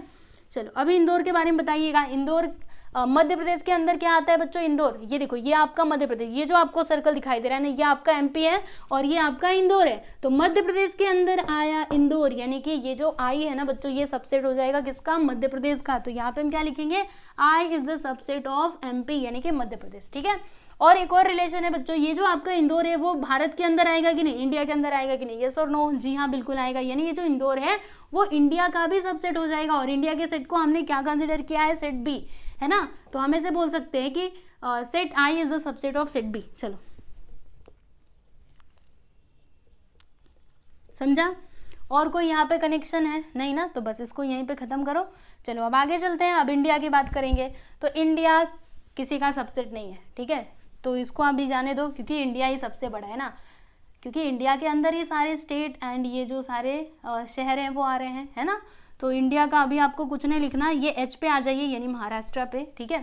चलो अभी इंदौर के बारे में बताइएगा। इंदौर मध्य प्रदेश के अंदर क्या आता है बच्चों, इंदौर। ये देखो ये आपका मध्य प्रदेश, ये जो आपको सर्कल दिखाई दे रहा है ना, ये आपका एमपी है और ये आपका इंदौर है। तो मध्य प्रदेश के अंदर आया इंदौर, यानी कि ये जो आई है ना बच्चों, ये सबसेट हो जाएगा किसका, मध्य प्रदेश का। तो यहाँ पे हम क्या लिखेंगे, I is the subset of MP, यानी कि मध्य प्रदेश, ठीक है। और एक और रिलेशन है बच्चों, ये जो आपका इंदौर है वो भारत के अंदर आएगा कि नहीं, इंडिया के अंदर आएगा कि नहीं, यस और नो, जी हाँ बिल्कुल आएगा। यानी ये जो इंदौर है वो इंडिया का भी सबसेट हो जाएगा, और इंडिया के सेट को हमने क्या कंसिडर किया है, सेट बी, है ना। तो हम ऐसे बोल सकते हैं कि set I is the subset of set B. चलो समझा, और कोई यहाँ पे कनेक्शन है नहीं ना, तो बस इसको यहीं पे खत्म करो। चलो अब आगे चलते हैं, अब इंडिया की बात करेंगे। तो इंडिया किसी का सबसेट नहीं है, ठीक है, तो इसको अभी जाने दो, क्योंकि इंडिया ही सबसे बड़ा है ना, क्योंकि इंडिया के अंदर ही सारे स्टेट एंड ये जो सारे शहर हैं वो आ रहे हैं, है ना। तो इंडिया का अभी आपको कुछ नहीं लिखना, ये एच पे आ जाइए, यानी महाराष्ट्र पे, ठीक है।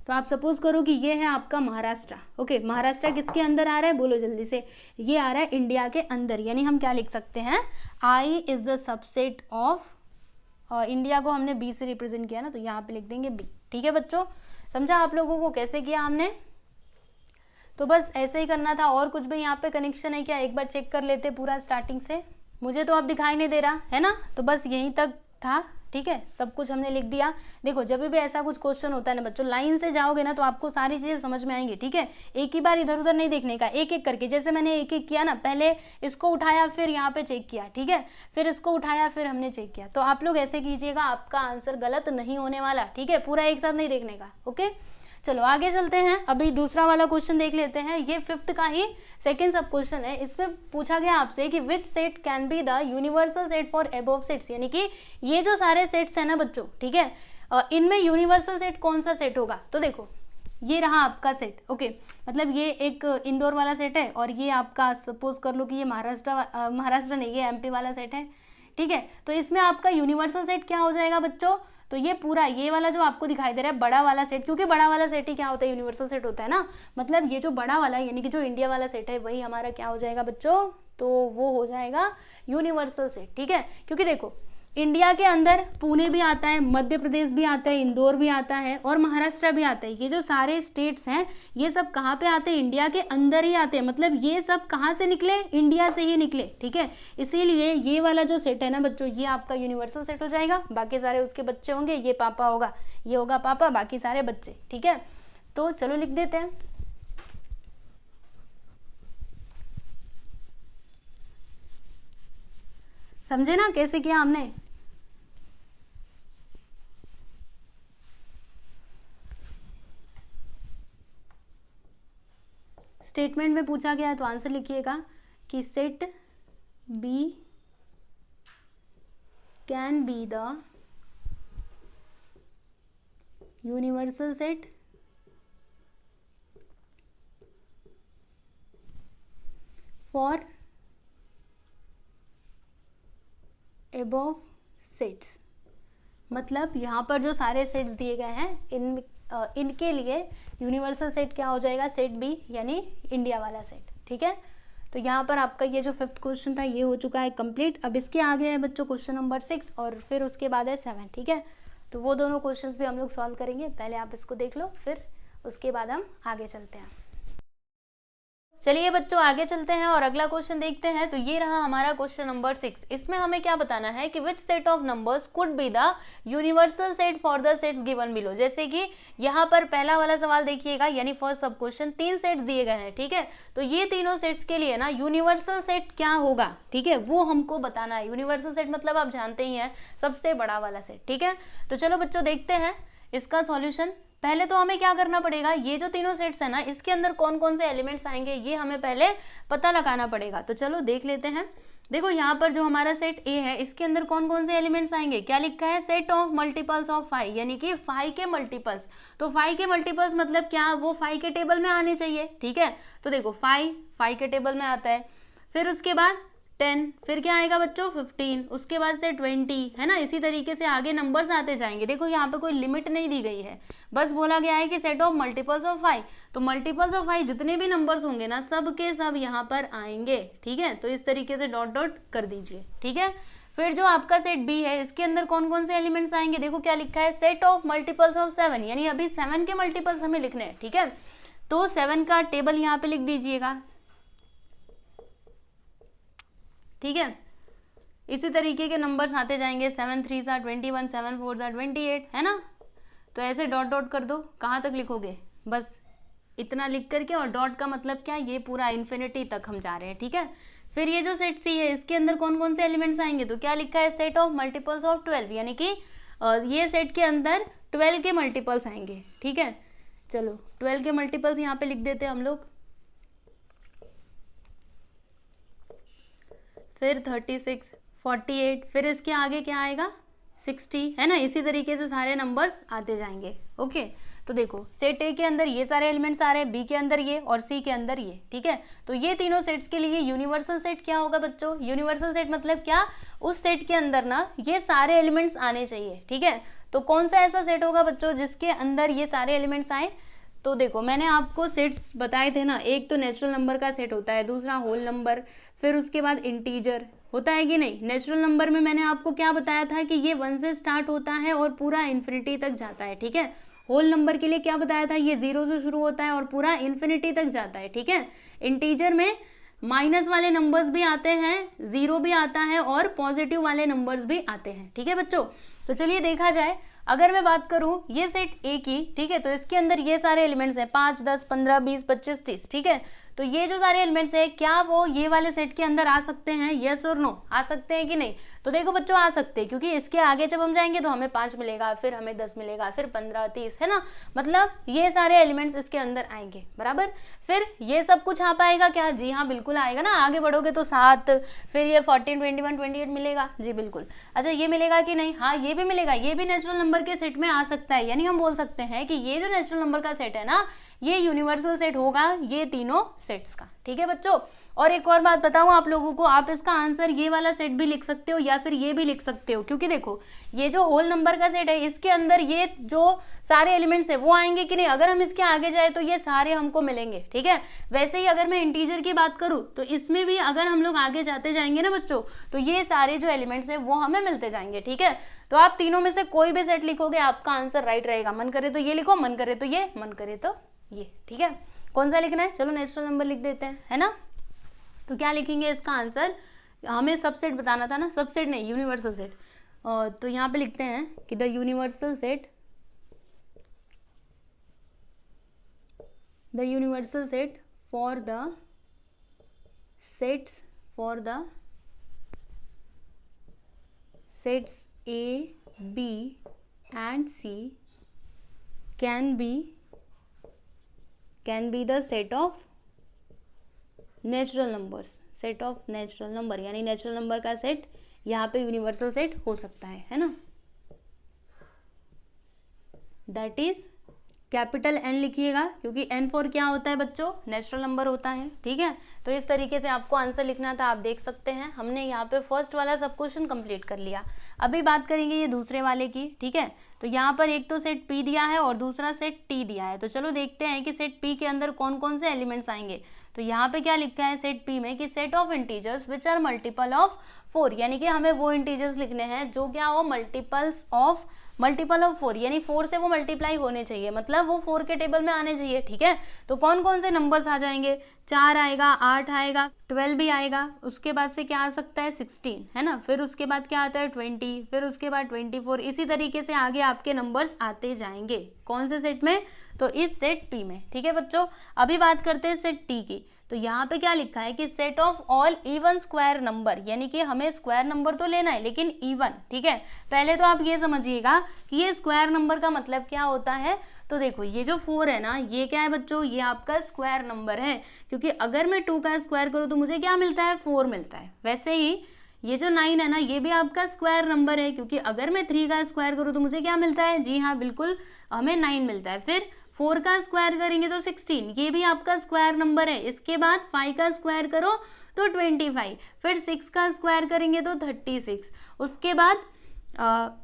तो आप सपोज करो कि ये है आपका महाराष्ट्र, ओके। महाराष्ट्र किसके अंदर आ रहा है, बोलो जल्दी से, ये आ रहा है इंडिया के अंदर, यानी हम क्या लिख सकते हैं, I is the subset of, India को हमने बी से रिप्रेजेंट किया ना, तो यहाँ पे लिख देंगे बी, ठीक है बच्चों। समझा आप लोगों को कैसे किया हमने, तो बस ऐसे ही करना था। और कुछ भी यहाँ पे कनेक्शन है क्या, एक बार चेक कर लेते पूरा स्टार्टिंग से, मुझे तो अब दिखाई नहीं दे रहा है ना, तो बस यहीं तक था, ठीक है, सब कुछ हमने लिख दिया। देखो जब भी ऐसा कुछ क्वेश्चन होता है ना बच्चों, लाइन से जाओगे ना तो आपको सारी चीजें समझ में आएंगी, ठीक है। एक ही बार इधर उधर नहीं देखने का, एक एक करके, जैसे मैंने एक एक किया ना, पहले इसको उठाया फिर यहाँ पे चेक किया, ठीक है, फिर इसको उठाया फिर हमने चेक किया। तो आप लोग ऐसे कीजिएगा, आपका आंसर गलत नहीं होने वाला, ठीक है, पूरा एक साथ नहीं देखने का, ओके। चलो आगे चलते हैं, अभी दूसरा वाला क्वेश्चन देख लेते हैं। ये 5th का ही सेकंड सब क्वेश्चन है। इसमें पूछा गया आपसे कि which set can be the universal set for above sets, यानी कि ये जो सारे सेट्स है ना बच्चों, ठीक है, इनमें यूनिवर्सल सेट कौन सा सेट होगा। तो देखो ये रहा आपका सेट, ओके, मतलब ये एक इंदौर वाला सेट है, और ये आपका सपोज कर लो कि ये महाराष्ट्र नहीं, ये एमपी वाला सेट है, ठीक है। तो इसमें आपका यूनिवर्सल सेट क्या हो जाएगा बच्चों, तो ये पूरा ये वाला जो आपको दिखाई दे रहा है बड़ा वाला सेट, क्योंकि बड़ा वाला सेट ही क्या होता है, यूनिवर्सल सेट होता है ना, मतलब ये जो बड़ा वाला यानी कि जो इंडिया वाला सेट है वही हमारा क्या हो जाएगा बच्चों, तो वो हो जाएगा यूनिवर्सल सेट, ठीक है। क्योंकि देखो इंडिया के अंदर पुणे भी आता है, मध्य प्रदेश भी आता है, इंदौर भी आता है और महाराष्ट्र भी आता है। ये जो सारे स्टेट्स हैं ये सब कहाँ पे आते हैं, इंडिया के अंदर ही आते हैं, मतलब ये सब कहाँ से निकले, इंडिया से ही निकले, ठीक है। इसीलिए ये वाला जो सेट है ना बच्चों, ये आपका यूनिवर्सल सेट हो जाएगा। बाकी सारे उसके बच्चे होंगे, ये पापा होगा, ये होगा पापा, बाकी सारे बच्चे, ठीक है। तो चलो लिख देते हैं। समझे ना कैसे किया हमने, स्टेटमेंट में पूछा गया है तो आंसर लिखिएगा कि set B can be the universal set for above sets, मतलब यहाँ पर जो सारे सेट्स दिए गए हैं इनके लिए यूनिवर्सल सेट क्या हो जाएगा, सेट बी, यानी इंडिया वाला सेट, ठीक है। तो यहाँ पर आपका ये जो 5th क्वेश्चन था ये हो चुका है कंप्लीट। अब इसके आगे है बच्चों क्वेश्चन नंबर 6 और फिर उसके बाद है 7, ठीक है। तो वो दोनों क्वेश्चंस भी हम लोग सॉल्व करेंगे, पहले आप इसको देख लो फिर उसके बाद हम आगे चलते हैं। चलिए बच्चों आगे चलते हैं और अगला क्वेश्चन देखते हैं। तो ये रहा हमारा क्वेश्चन नंबर 6। इसमें हमें क्या बताना है कि which set of numbers could be the universal set for the sets given below. जैसे कि यहाँ पर पहला वाला सवाल देखिएगा, यानी फर्स्ट सब क्वेश्चन 3 सेट्स दिए गए हैं, ठीक है। तो ये तीनों सेट्स के लिए ना यूनिवर्सल सेट क्या होगा, ठीक है, वो हमको बताना है। यूनिवर्सल सेट मतलब आप जानते ही हैं सबसे बड़ा वाला सेट, ठीक है। तो चलो बच्चों देखते हैं इसका सॉल्यूशन। पहले तो हमें क्या करना पड़ेगा, ये जो तीनों सेट्स है ना इसके अंदर कौन कौन से एलिमेंट्स आएंगे ये हमें पहले पता लगाना पड़ेगा। तो चलो देख लेते हैं। देखो यहाँ पर जो हमारा सेट ए है इसके अंदर कौन कौन से एलिमेंट्स आएंगे, क्या लिखा है, सेट ऑफ मल्टीपल्स ऑफ 5, यानी कि 5 के मल्टीपल्स। तो 5 के मल्टीपल्स मतलब क्या, वो 5 के टेबल में आने चाहिए, ठीक है। तो देखो 5 के टेबल में आता है, फिर उसके बाद 10, फिर क्या आएगा बच्चों 15, उसके बाद से 20, है ना। इसी तरीके से आगे नंबर्स आते जाएंगे। देखो यहाँ पे कोई लिमिट नहीं दी गई है, बस बोला गया है कि सेट ऑफ मल्टीपल्स ऑफ 5। तो मल्टीपल्स ऑफ 5 जितने भी नंबर्स होंगे ना सब के सब यहाँ पर आएंगे, ठीक है। तो इस तरीके से डॉट डॉट कर दीजिए, ठीक है। फिर जो आपका सेट बी है इसके अंदर कौन कौन से एलिमेंट्स आएंगे, देखो क्या लिखा है, सेट ऑफ मल्टीपल्स ऑफ 7, यानी अभी 7 के मल्टीपल्स हमें लिखने हैं, ठीक है। तो 7 का टेबल यहाँ पे लिख दीजिएगा, ठीक है। इसी तरीके के नंबर्स आते जाएंगे, 7 3 21, 7 4 28, है ना। तो ऐसे डॉट डॉट कर दो, कहाँ तक लिखोगे, बस इतना लिख करके, और डॉट का मतलब क्या, ये पूरा इन्फिनिटी तक हम जा रहे हैं, ठीक है। फिर ये जो सेट सी है इसके अंदर कौन कौन से एलिमेंट्स आएंगे, तो क्या लिखा है, सेट ऑफ मल्टीपल्स ऑफ 12, यानी कि ये सेट के अंदर 12 के मल्टीपल्स आएंगे, ठीक है। चलो 12 के मल्टीपल्स यहाँ पे लिख देते हैं हम लोग। फिर 36, 48, फिर इसके आगे क्या आएगा, 60, है ना। इसी तरीके से सारे नंबर्स आते जाएंगे, ओके। तो देखो सेट ए के अंदर ये सारे एलिमेंट्स आ रहे हैं, बी के अंदर ये, और सी के अंदर ये, ठीक है। तो ये तीनों सेट्स के लिए यूनिवर्सल सेट क्या होगा बच्चों, यूनिवर्सल सेट मतलब क्या, उस सेट के अंदर ना ये सारे एलिमेंट्स आने चाहिए, ठीक है। तो कौन सा ऐसा सेट होगा बच्चों जिसके अंदर ये सारे एलिमेंट्स आए, तो देखो मैंने आपको सेट्स बताए थे ना, एक तो नेचुरल नंबर का सेट होता है, दूसरा होल नंबर, फिर उसके बाद इंटीजर होता है कि नहीं। नेचुरल नंबर में मैंने आपको क्या बताया था कि ये 1 से स्टार्ट होता है और पूरा इन्फिनिटी तक जाता है, ठीक है। होल नंबर के लिए क्या बताया था, ये 0 से शुरू होता है और पूरा इन्फिनिटी तक जाता है, ठीक है। इंटीजर में माइनस वाले नंबर्स भी आते हैं, 0 भी आता है और पॉजिटिव वाले नंबर्स भी आते हैं, ठीक है बच्चों। तो चलिए देखा जाए, अगर मैं बात करूं ये सेट ए की, ठीक है, तो इसके अंदर ये सारे एलिमेंट्स हैं, 5 10 15 20 25 30, ठीक है। तो ये जो सारे एलिमेंट्स है क्या वो ये वाले सेट के अंदर आ सकते हैं, यस और नो, आ सकते हैं कि नहीं। तो देखो बच्चों आ सकते हैं, क्योंकि इसके आगे जब हम जाएंगे तो हमें 5 मिलेगा, फिर हमें 10 मिलेगा, फिर 15 30, है ना। मतलब ये सारे एलिमेंट्स इसके अंदर आएंगे, बराबर। फिर ये सब कुछ आ पाएगा क्या, जी हाँ बिल्कुल आएगा ना। आगे बढ़ोगे तो 7, फिर ये 14 21 28 मिलेगा, जी बिल्कुल। अच्छा ये मिलेगा कि नहीं, हाँ ये भी मिलेगा, ये भी नेचुरल नंबर के सेट में आ सकता है। यानी हम बोल सकते हैं कि ये जो नेचुरल नंबर का सेट है ना, ये यूनिवर्सल सेट होगा ये तीनों सेट्स का, ठीक है बच्चों। और एक और बात बताऊं आप लोगों को, आप इसका आंसर ये वाला सेट भी लिख सकते हो या फिर ये भी लिख सकते हो, क्योंकि देखो ये जो होल नंबर का सेट है इसके अंदर ये जो सारे एलिमेंट्स है वो आएंगे कि नहीं। अगर हम इसके आगे जाए तो ये सारे हमको मिलेंगे, ठीक है। वैसे ही अगर मैं इंटीजर की बात करूं तो इसमें भी अगर हम लोग आगे जाते जाएंगे ना बच्चों, तो ये सारे जो एलिमेंट्स है वो हमें मिलते जाएंगे, ठीक है। तो आप तीनों में से कोई भी सेट लिखोगे आपका आंसर राइट रहेगा। मन करे तो ये लिखो, मन करे तो ये, मन करे तो ये, ठीक है। कौन सा लिखना है, चलो नेचुरल नंबर लिख देते हैं, है ना। तो क्या लिखेंगे इसका आंसर, हमें सबसेट बताना था ना, सबसेट नहीं यूनिवर्सल सेट। तो यहाँ पे लिखते हैं कि the universal set, the universal set for the sets, for the sets A, B and C can be the set of natural numbers, set of natural number, यानी नेचुरल नंबर का set यहाँ पे यूनिवर्सल सेट हो सकता है ना। That is capital N लिखिएगा, क्योंकि N फॉर क्या होता है बच्चों, नेचुरल नंबर होता है, ठीक है। तो इस तरीके से आपको आंसर लिखना था, आप देख सकते हैं हमने यहाँ पे फर्स्ट वाला सब क्वेश्चन कंप्लीट कर लिया। अभी बात करेंगे ये दूसरे वाले की, ठीक है। तो यहाँ पर एक तो सेट P दिया है और दूसरा सेट T दिया है। तो चलो देखते हैं कि सेट P के अंदर कौन कौन से एलिमेंट्स आएंगे। तो यहाँ पे क्या लिखा है सेट P में कि set of integers which are multiple of 4, यानी कि हमें वो इंटीजर्स लिखने हैं जो क्या हो मल्टीपल ऑफ 4, यानी 4 से वो मल्टीप्लाई होने चाहिए, मतलब वो 4 के टेबल में आने चाहिए, ठीक है। तो कौन कौन से नंबर्स आ जाएंगे, 4 आएगा, 8 आएगा, 12 भी आएगा, उसके बाद से क्या आ सकता है 16, है ना। फिर उसके बाद क्या आता है 20, फिर उसके बाद 24, इसी तरीके से आगे आपके नंबर्स आते जाएंगे। कौन से सेट में, तो इस सेट P में, ठीक है बच्चों। अभी बात करते हैं सेट T की। तो यहाँ पे क्या लिखा है कि set of all even square number, यानी कि हमें स्क्वायर नंबर तो लेना है लेकिन इवन, ठीक है। पहले तो आप ये समझिएगा कि ये स्क्वायर नंबर का मतलब क्या होता है। तो देखो ये जो 4 है ना, ये क्या है बच्चों, ये आपका स्क्वायर नंबर है, क्योंकि अगर मैं 2 का स्क्वायर करूँ तो मुझे क्या मिलता है 4 मिलता है। वैसे ही ये जो 9 है ना, ये भी आपका स्क्वायर नंबर है, क्योंकि अगर मैं 3 का स्क्वायर करूँ तो मुझे क्या मिलता है, जी हाँ बिल्कुल हमें 9 मिलता है। फिर 4 का स्क्वायर करेंगे तो 16, ये भी आपका स्क्वायर नंबर है। इसके बाद 5 का स्क्वायर करो तो 25, फिर 6 का स्क्वायर करेंगे तो 36, उसके बाद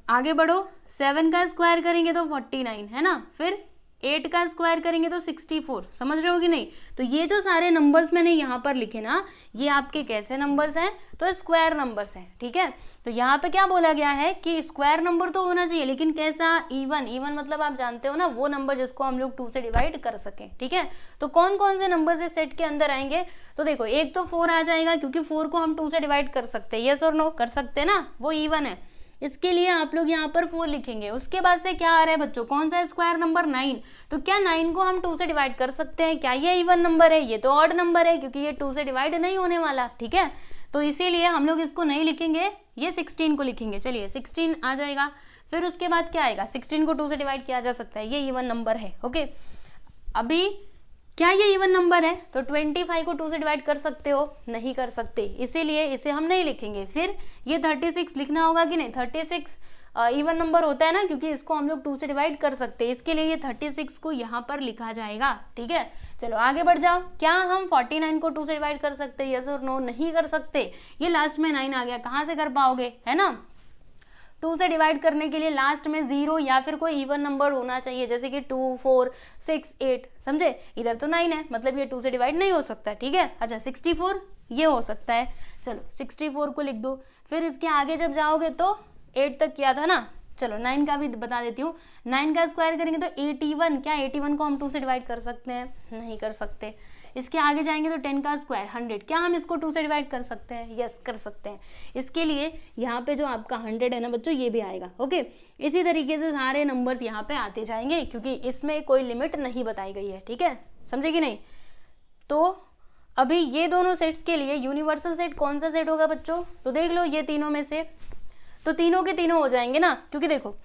आगे बढ़ो 7 का स्क्वायर करेंगे तो 49, है ना। फिर 8 का स्क्वायर करेंगे तो 64, समझ रहे हो कि नहीं। तो ये जो सारे नंबर्स मैंने यहाँ पर लिखे ना, ये आपके कैसे नंबर्स हैं, तो स्क्वायर नंबर्स हैं, ठीक है। तो यहाँ पे क्या बोला गया है कि स्क्वायर नंबर तो होना चाहिए, लेकिन कैसा, इवन। इवन मतलब आप जानते हो ना, वो नंबर जिसको हम लोग 2 से डिवाइड कर सकें, ठीक है। तो कौन कौन से नंबर इस सेट के अंदर आएंगे, तो देखो एक तो 4 आ जाएगा, क्योंकि 4 को हम 2 से डिवाइड कर सकते हैं, यस और नो, कर सकते हैं ना, वो इवन है, इसके लिए आप लोग यहाँ पर 4 लिखेंगे। उसके बाद से क्या आ रहा है बच्चों, कौन सा स्क्वायर नंबर, 9। तो क्या 9 को हम 2 से डिवाइड कर सकते हैं, क्या ये इवन नंबर है, ये तो ऑड नंबर है, क्योंकि ये 2 से डिवाइड नहीं होने वाला, ठीक है। तो इसीलिए हम लोग इसको नहीं लिखेंगे, ये 16 को लिखेंगे। चलिए 16 आ जाएगा। फिर उसके बाद क्या आएगा, 16 को 2 से डिवाइड किया जा सकता है, ये इवन नंबर है, ओके। अभी क्या ये इवन नंबर है, तो 25 को 2 से डिवाइड कर सकते हो, नहीं कर सकते, इसीलिए इसे हम नहीं लिखेंगे। फिर ये 36 लिखना होगा कि नहीं, 36 इवन नंबर होता है ना, क्योंकि इसको हम लोग 2 से डिवाइड कर सकते हैं, इसके लिए ये 36 को यहाँ पर लिखा जाएगा, ठीक है। चलो आगे बढ़ जाओ। क्या हम 49 को 2 से डिवाइड कर सकते हैं, यस और नो, नहीं कर सकते। ये लास्ट में 9 आ गया, कहाँ से कर पाओगे, है ना। 2 से डिवाइड करने के लिए लास्ट में 0 या फिर कोई इवन नंबर होना चाहिए, जैसे कि 2, 4, 6, 8, समझे। इधर तो 9 है, मतलब ये 2 से डिवाइड नहीं हो सकता, ठीक है। अच्छा 64 ये हो सकता है, चलो 64 को लिख दो। फिर इसके आगे जब जाओगे तो 8 तक किया था ना, चलो 9 का भी बता देती हूँ। 9 का स्क्वायर करेंगे तो 81, क्या 81 को हम 2 से डिवाइड कर सकते हैं, नहीं कर सकते। इसके आगे जाएंगे तो 10 का स्क्वायर 100, क्या हम इसको 2 से डिवाइड कर सकते हैं, यस कर सकते हैं। इसके लिए यहाँ पे जो आपका 100 है ना बच्चों, ये भी आएगा, ओके। इसी तरीके से सारे नंबर्स यहाँ पे आते जाएंगे, क्योंकि इसमें कोई लिमिट नहीं बताई गई है, ठीक है, समझे कि नहीं। तो अभी ये दोनों सेट्स के लिए यूनिवर्सल सेट कौन सा सेट होगा बच्चों, तो देख लो ये तीनों में से, तो तीनों के तीनों हो जाएंगे ना, क्योंकि देखो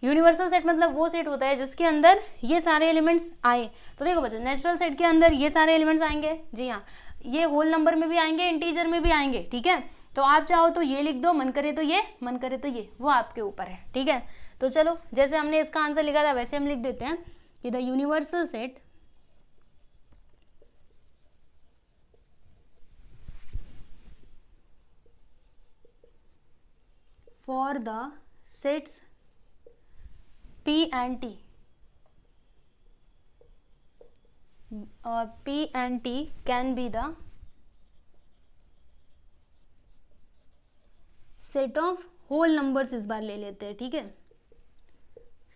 यूनिवर्सल सेट मतलब वो सेट होता है जिसके अंदर ये सारे एलिमेंट्स आए। तो देखो बच्चों नेचुरल सेट के अंदर ये सारे एलिमेंट्स आएंगे, जी हाँ, ये होल नंबर में भी आएंगे, इंटीजर में भी आएंगे, ठीक है। तो आप चाहो तो ये लिख दो, मन करे तो ये, मन करे तो ये, वो आपके ऊपर है, ठीक है। तो चलो जैसे हमने इसका आंसर लिखा था वैसे हम लिख देते हैं कि the universal set for the sets P and T, P and T can be the set of whole numbers, इस बार ले लेते हैं, ठीक है।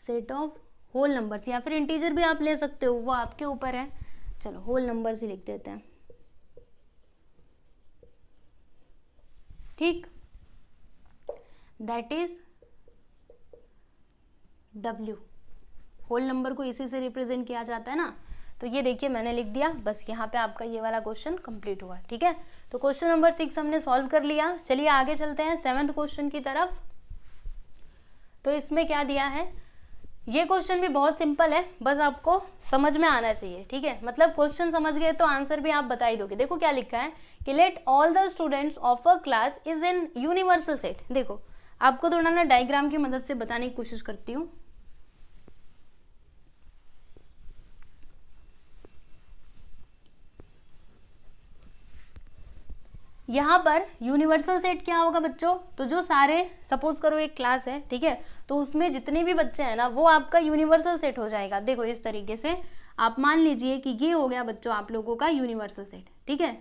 set of whole numbers, या फिर इंटीजर भी आप ले सकते हो, वो आपके ऊपर है। चलो whole numbers ही लिख देते हैं, ठीक। that is W, whole number को इसी से रिप्रेजेंट किया जाता है ना। तो ये देखिए मैंने लिख दिया, बस यहाँ पे आपका ये वाला क्वेश्चन कंप्लीट हुआ, ठीक है। तो क्वेश्चन नंबर 6 हमने सॉल्व कर लिया। चलिए आगे चलते हैं 7th क्वेश्चन की तरफ। तो इसमें क्या दिया है, ये क्वेश्चन भी बहुत सिंपल है, बस आपको समझ में आना चाहिए, ठीक है। मतलब क्वेश्चन समझ गए तो आंसर भी आप बता ही दोगे। देखो क्या लिखा है कि let all the students of a class is in universal set. देखो आपको थोड़ा ना डायग्राम की मदद से बताने की कोशिश करती हूँ। यहाँ पर यूनिवर्सल सेट क्या होगा बच्चों, तो जो सारे, सपोज करो एक क्लास है, ठीक है, तो उसमें जितने भी बच्चे हैं ना वो आपका यूनिवर्सल सेट हो जाएगा। देखो इस तरीके से आप मान लीजिए कि ये हो गया बच्चों आप लोगों का यूनिवर्सल सेट, ठीक है।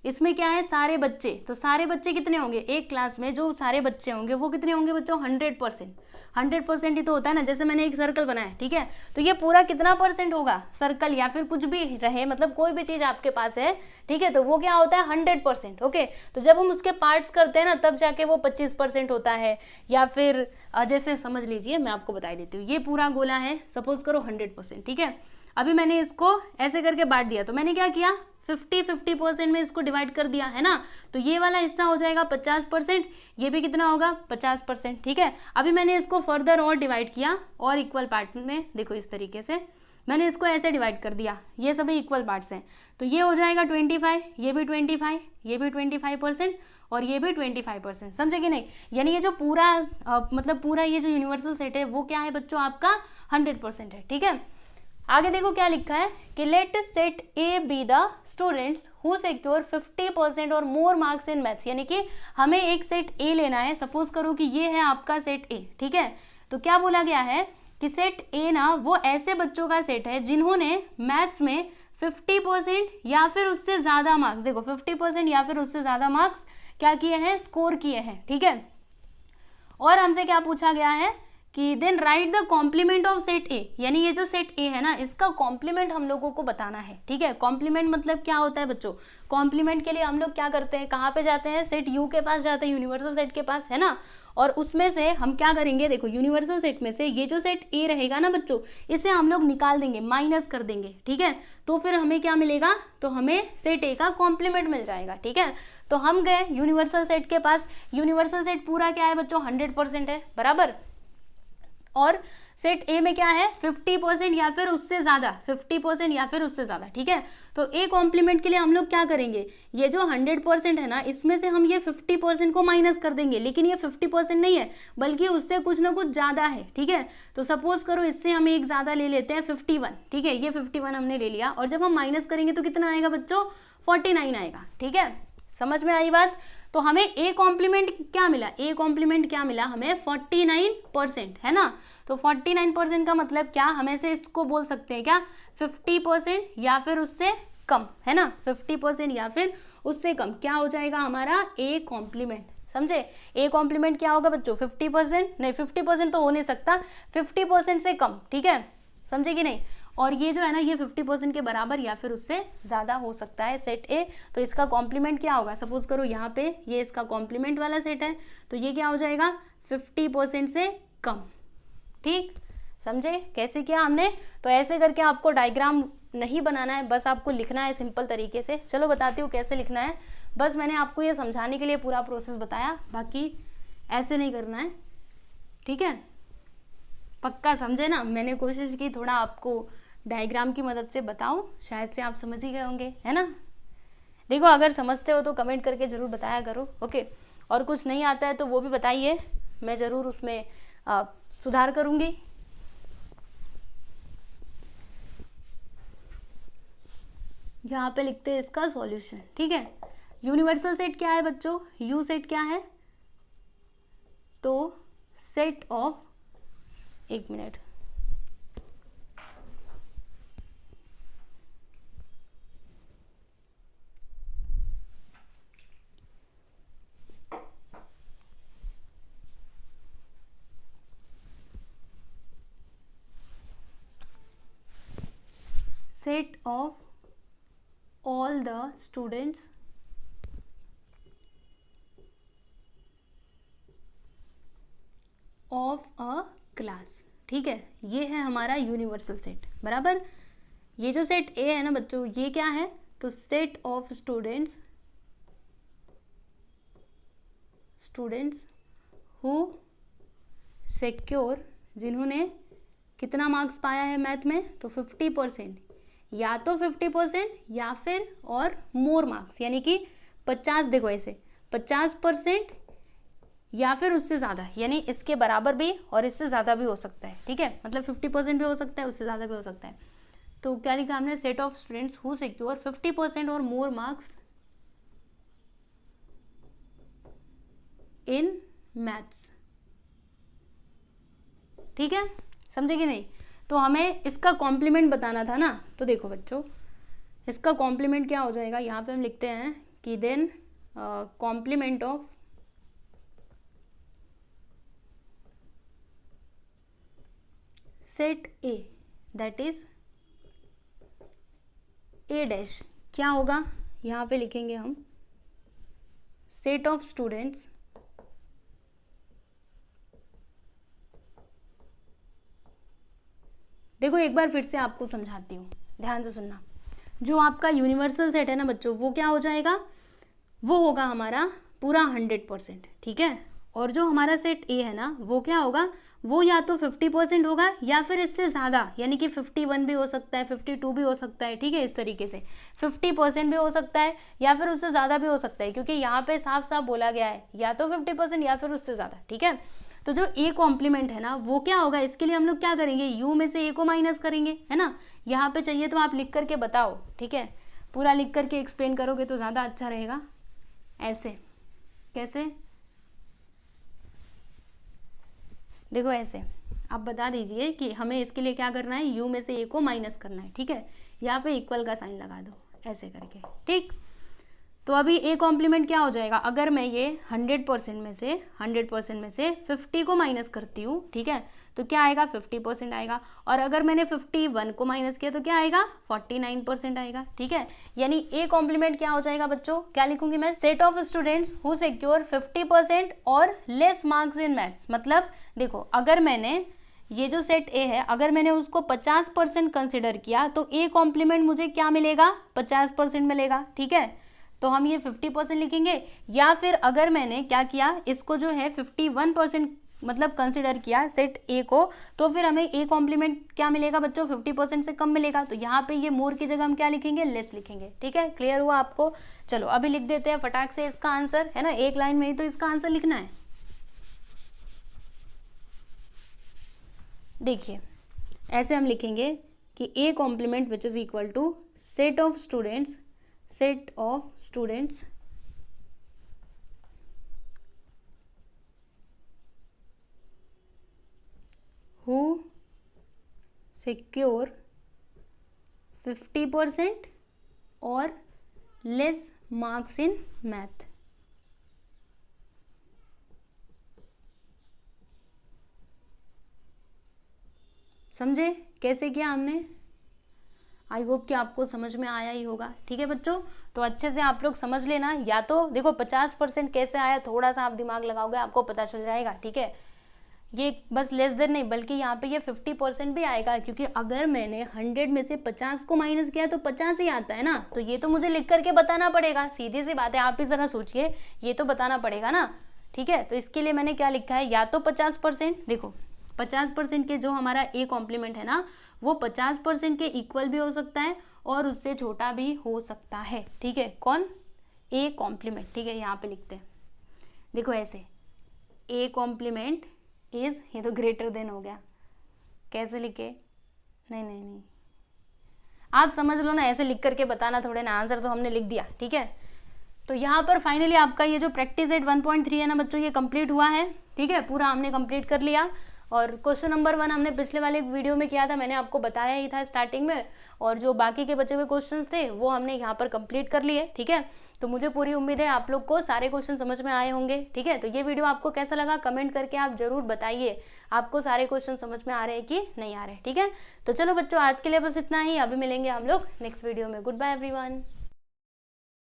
इसमें क्या है, सारे बच्चे, तो सारे बच्चे कितने होंगे, एक क्लास में जो सारे बच्चे होंगे वो कितने होंगे बच्चों, 100%। 100% ही तो होता है ना, जैसे मैंने एक सर्कल बनाया, ठीक है, तो ये पूरा कितना परसेंट होगा, सर्कल या फिर कुछ भी रहे, मतलब कोई भी चीज आपके पास है, ठीक है, तो वो क्या होता है 100%, ओके। तो जब हम उसके पार्ट्स करते हैं ना तब जाके वो 25% होता है, या फिर जैसे समझ लीजिए मैं आपको बता देती हूँ, ये पूरा गोला है, सपोज करो 100%, ठीक है। अभी मैंने इसको ऐसे करके बांट दिया, तो मैंने क्या किया, 50-50% में इसको डिवाइड कर दिया है ना, तो ये वाला हिस्सा हो जाएगा 50%, ये भी कितना होगा 50%, ठीक है। अभी मैंने इसको फर्दर और डिवाइड किया और इक्वल पार्ट में, देखो इस तरीके से मैंने इसको ऐसे डिवाइड कर दिया, ये सभी इक्वल पार्ट्स हैं, तो ये हो जाएगा 25, ये भी 25, ये भी 25% और ये भी 25%, समझे कि नहीं। यानी ये जो पूरा मतलब पूरा ये जो यूनिवर्सल सेट है वो क्या है बच्चों, आपका 100% है, ठीक है। आगे देखो क्या लिखा है कि let set A be the students who secure 50% और मोर मार्क्स इन मैथ्स, यानी कि हमें एक सेट ए लेना है, सपोज करो कि ये है आपका सेट ए, ठीक है। तो क्या बोला गया है कि सेट ए ना वो ऐसे बच्चों का सेट है जिन्होंने मैथ्स में 50% या फिर उससे ज़्यादा मार्क्स, देखो 50% या फिर उससे ज़्यादा मार्क्स क्या किए हैं, स्कोर किए हैं, ठीक है। और हमसे क्या पूछा गया है कि then write the complement of set A, यानी ये जो सेट ए है ना इसका कॉम्प्लीमेंट हम लोगों को बताना है, ठीक है। कॉम्प्लीमेंट मतलब क्या होता है बच्चों, कॉम्प्लीमेंट के लिए हम लोग क्या करते हैं, कहाँ पे जाते हैं, सेट यू के पास जाते हैं, यूनिवर्सल सेट के पास, है ना। और उसमें से हम क्या करेंगे, देखो यूनिवर्सल सेट में से ये जो सेट ए रहेगा ना बच्चों, इसे हम लोग निकाल देंगे, माइनस कर देंगे, ठीक है। तो फिर हमें क्या मिलेगा, तो हमें सेट ए का कॉम्प्लीमेंट मिल जाएगा, ठीक है। तो हम गए यूनिवर्सल सेट के पास, यूनिवर्सल सेट पूरा क्या है बच्चों, 100% है, बराबर। और सेट ए में क्या है, 50% या फिर उससे ज्यादा, 50% या फिर उससे ज्यादा, ठीक है। तो ए कॉम्प्लीमेंट के लिए हम लोग क्या करेंगे, ये जो 100% है ना इसमें से हम ये 50% को माइनस कर देंगे, लेकिन ये 50% नहीं है बल्कि उससे कुछ ना कुछ ज्यादा है, ठीक है। तो सपोज करो इससे हम एक ज्यादा ले लेते हैं 51, ठीक है, ये 51 हमने ले लिया, और जब हम माइनस करेंगे तो कितना आएगा बच्चों, 49 आएगा, ठीक है। समझ में आई बात। तो हमें ए कॉम्प्लीमेंट क्या मिला, ए कॉम्प्लीमेंट क्या मिला हमें, 49%, है ना। तो 49% का मतलब क्या, हमें से इसको बोल सकते हैं क्या, 50% या फिर उससे कम, है ना। 50% या फिर उससे कम क्या हो जाएगा हमारा, ए कॉम्प्लीमेंट, समझे। ए कॉम्प्लीमेंट क्या होगा बच्चों, 50% नहीं, 50% तो हो नहीं सकता, 50% से कम, ठीक है, समझे कि नहीं। और ये जो है ना ये 50% के बराबर या फिर उससे ज़्यादा हो सकता है सेट ए। तो इसका कॉम्प्लीमेंट क्या होगा, सपोज करो यहाँ पे ये इसका कॉम्प्लीमेंट वाला सेट है, तो ये क्या हो जाएगा, 50% से कम, ठीक, समझे कैसे किया हमने। तो ऐसे करके आपको डायग्राम नहीं बनाना है, बस आपको लिखना है सिंपल तरीके से। चलो बताती हूँ कैसे लिखना है, बस मैंने आपको ये समझाने के लिए पूरा प्रोसेस बताया, बाकी ऐसे नहीं करना है, ठीक है। पक्का समझे ना, मैंने कोशिश की थोड़ा आपको डायग्राम की मदद से बताऊं, शायद से आप समझ ही गए होंगे, है ना। देखो अगर समझते हो तो कमेंट करके ज़रूर बताया करो, ओके। और कुछ नहीं आता है तो वो भी बताइए, मैं ज़रूर उसमें सुधार करूँगी। यहाँ पे लिखते हैं इसका सॉल्यूशन, ठीक है। यूनिवर्सल सेट क्या है बच्चों, यू सेट क्या है, तो सेट ऑफ, एक minute, set of all the students of a class, ठीक है। ये है हमारा यूनिवर्सल सेट, बराबर। ये जो सेट ए है ना बच्चों, ये क्या है, तो set of students who secure, जिन्होंने कितना मार्क्स पाया है मैथ में, तो 50%, या तो 50% या फिर और मोर मार्क्स, यानी कि 50, देखो ऐसे 50% या फिर उससे ज़्यादा, यानी इसके बराबर भी और इससे ज़्यादा भी हो सकता है, ठीक है। मतलब 50% भी हो सकता है, उससे ज़्यादा भी हो सकता है। तो क्या लिखा हमने, set of students who secure 50% और मोर मार्क्स इन मैथ्स, ठीक है, समझे कि नहीं। तो हमें इसका कॉम्प्लीमेंट बताना था ना, तो देखो बच्चों इसका कॉम्प्लीमेंट क्या हो जाएगा, यहाँ पे हम लिखते हैं कि then complement of set A, that is A dash, क्या होगा, यहाँ पे लिखेंगे हम सेट ऑफ स्टूडेंट्स देखो एक बार फिर से आपको समझाती हूँ, ध्यान से सुनना। जो आपका यूनिवर्सल सेट है ना बच्चों, वो क्या हो जाएगा, वो होगा हमारा पूरा 100%, ठीक है। और जो हमारा सेट ए है ना, वो क्या होगा, वो या तो 50% होगा या फिर इससे ज़्यादा, यानी कि 51 भी हो सकता है, 52 भी हो सकता है, ठीक है। इस तरीके से 50% भी हो सकता है या फिर उससे ज़्यादा भी हो सकता है, क्योंकि यहाँ पे साफ साफ बोला गया है या तो 50% या फिर उससे ज़्यादा, ठीक है। तो जो ए कॉम्प्लीमेंट है ना, वो क्या होगा, इसके लिए हम लोग क्या करेंगे, यू में से ए को माइनस करेंगे, है ना। यहाँ पे चाहिए तो आप लिख करके बताओ, ठीक है, पूरा लिख करके एक्सप्लेन करोगे तो ज़्यादा अच्छा रहेगा। ऐसे कैसे, देखो ऐसे, आप बता दीजिए कि हमें इसके लिए क्या करना है, u में से a को माइनस करना है, ठीक है। यहाँ पे इक्वल का साइन लगा दो ऐसे करके, ठीक। तो अभी a कॉम्प्लीमेंट क्या हो जाएगा, अगर मैं ये 100% में से 50 को माइनस करती हूँ, ठीक है, तो क्या आएगा 50% आएगा। और अगर मैंने 51 को माइनस किया तो क्या आएगा 49% आएगा, ठीक है। यानी a कॉम्प्लीमेंट क्या हो जाएगा बच्चों, क्या लिखूंगी मैं, set of students who secure 50% और लेस मार्क्स इन मैथ्स। मतलब देखो, अगर मैंने ये जो सेट ए है, अगर मैंने उसको 50% कंसिडर किया तो a कॉम्प्लीमेंट मुझे क्या मिलेगा, 50% मिलेगा, ठीक है। तो हम ये 50% लिखेंगे। या फिर अगर मैंने क्या किया, इसको जो है 51% मतलब कंसिडर किया सेट ए को, तो फिर हमें ए कॉम्प्लीमेंट क्या मिलेगा बच्चों, 50% से कम मिलेगा। तो यहाँ पे ये मोर की जगह हम क्या लिखेंगे, लेस लिखेंगे, ठीक है। क्लियर हुआ आपको? चलो अभी लिख देते हैं फटाक से इसका आंसर, है ना, एक लाइन में ही तो इसका आंसर लिखना है। देखिए ऐसे हम लिखेंगे कि A complement which is equal to set of students who secure 50% और less marks in math। समझे कैसे किया हमने? आई होप कि आपको समझ में आया ही होगा, ठीक है बच्चों। तो अच्छे से आप लोग समझ लेना, या तो देखो 50% कैसे आया, थोड़ा सा आप दिमाग लगाओगे आपको पता चल जाएगा, ठीक है। ये बस लेस देन नहीं, बल्कि यहाँ पे ये 50% भी आएगा, क्योंकि अगर मैंने 100 में से 50 को माइनस किया तो 50 ही आता है ना। तो ये तो मुझे लिख करके बताना पड़ेगा, सीधी सी बात है, आप भी जरा सोचिए, ये तो बताना पड़ेगा ना, ठीक है। तो इसके लिए मैंने क्या लिखा है, या तो 50%, देखो 50% के जो हमारा ए कॉम्प्लीमेंट है ना, वो 50% के इक्वल भी हो सकता है और उससे छोटा भी हो सकता है, ठीक है। कौन, ए कॉम्प्लीमेंट, ठीक है। यहाँ पे लिखते हैं, देखो ऐसे, ए कॉम्प्लीमेंट इज, ये तो ग्रेटर देन हो गया, कैसे लिखे, नहीं आप समझ लो ना, ऐसे लिख करके बताना थोड़े ना, आंसर तो हमने लिख दिया, ठीक है। तो यहाँ पर फाइनली आपका ये जो प्रैक्टिस एट 1.3 है ना बच्चों, ये कंप्लीट हुआ है, ठीक है, पूरा हमने कंप्लीट कर लिया। और क्वेश्चन नंबर 1 हमने पिछले वाले वीडियो में किया था, मैंने आपको बताया ही था स्टार्टिंग में, और जो बाकी के बचे हुए क्वेश्चंस थे वो हमने यहाँ पर कंप्लीट कर लिए, ठीक है। तो मुझे पूरी उम्मीद है आप लोग को सारे क्वेश्चन समझ में आए होंगे, ठीक है। तो ये वीडियो आपको कैसा लगा कमेंट करके आप जरूर बताइए, आपको सारे क्वेश्चन समझ में आ रहे हैं कि नहीं आ रहे, ठीक है। तो चलो बच्चों, आज के लिए बस इतना ही, अभी मिलेंगे हम लोग नेक्स्ट वीडियो में। Goodbye everyone.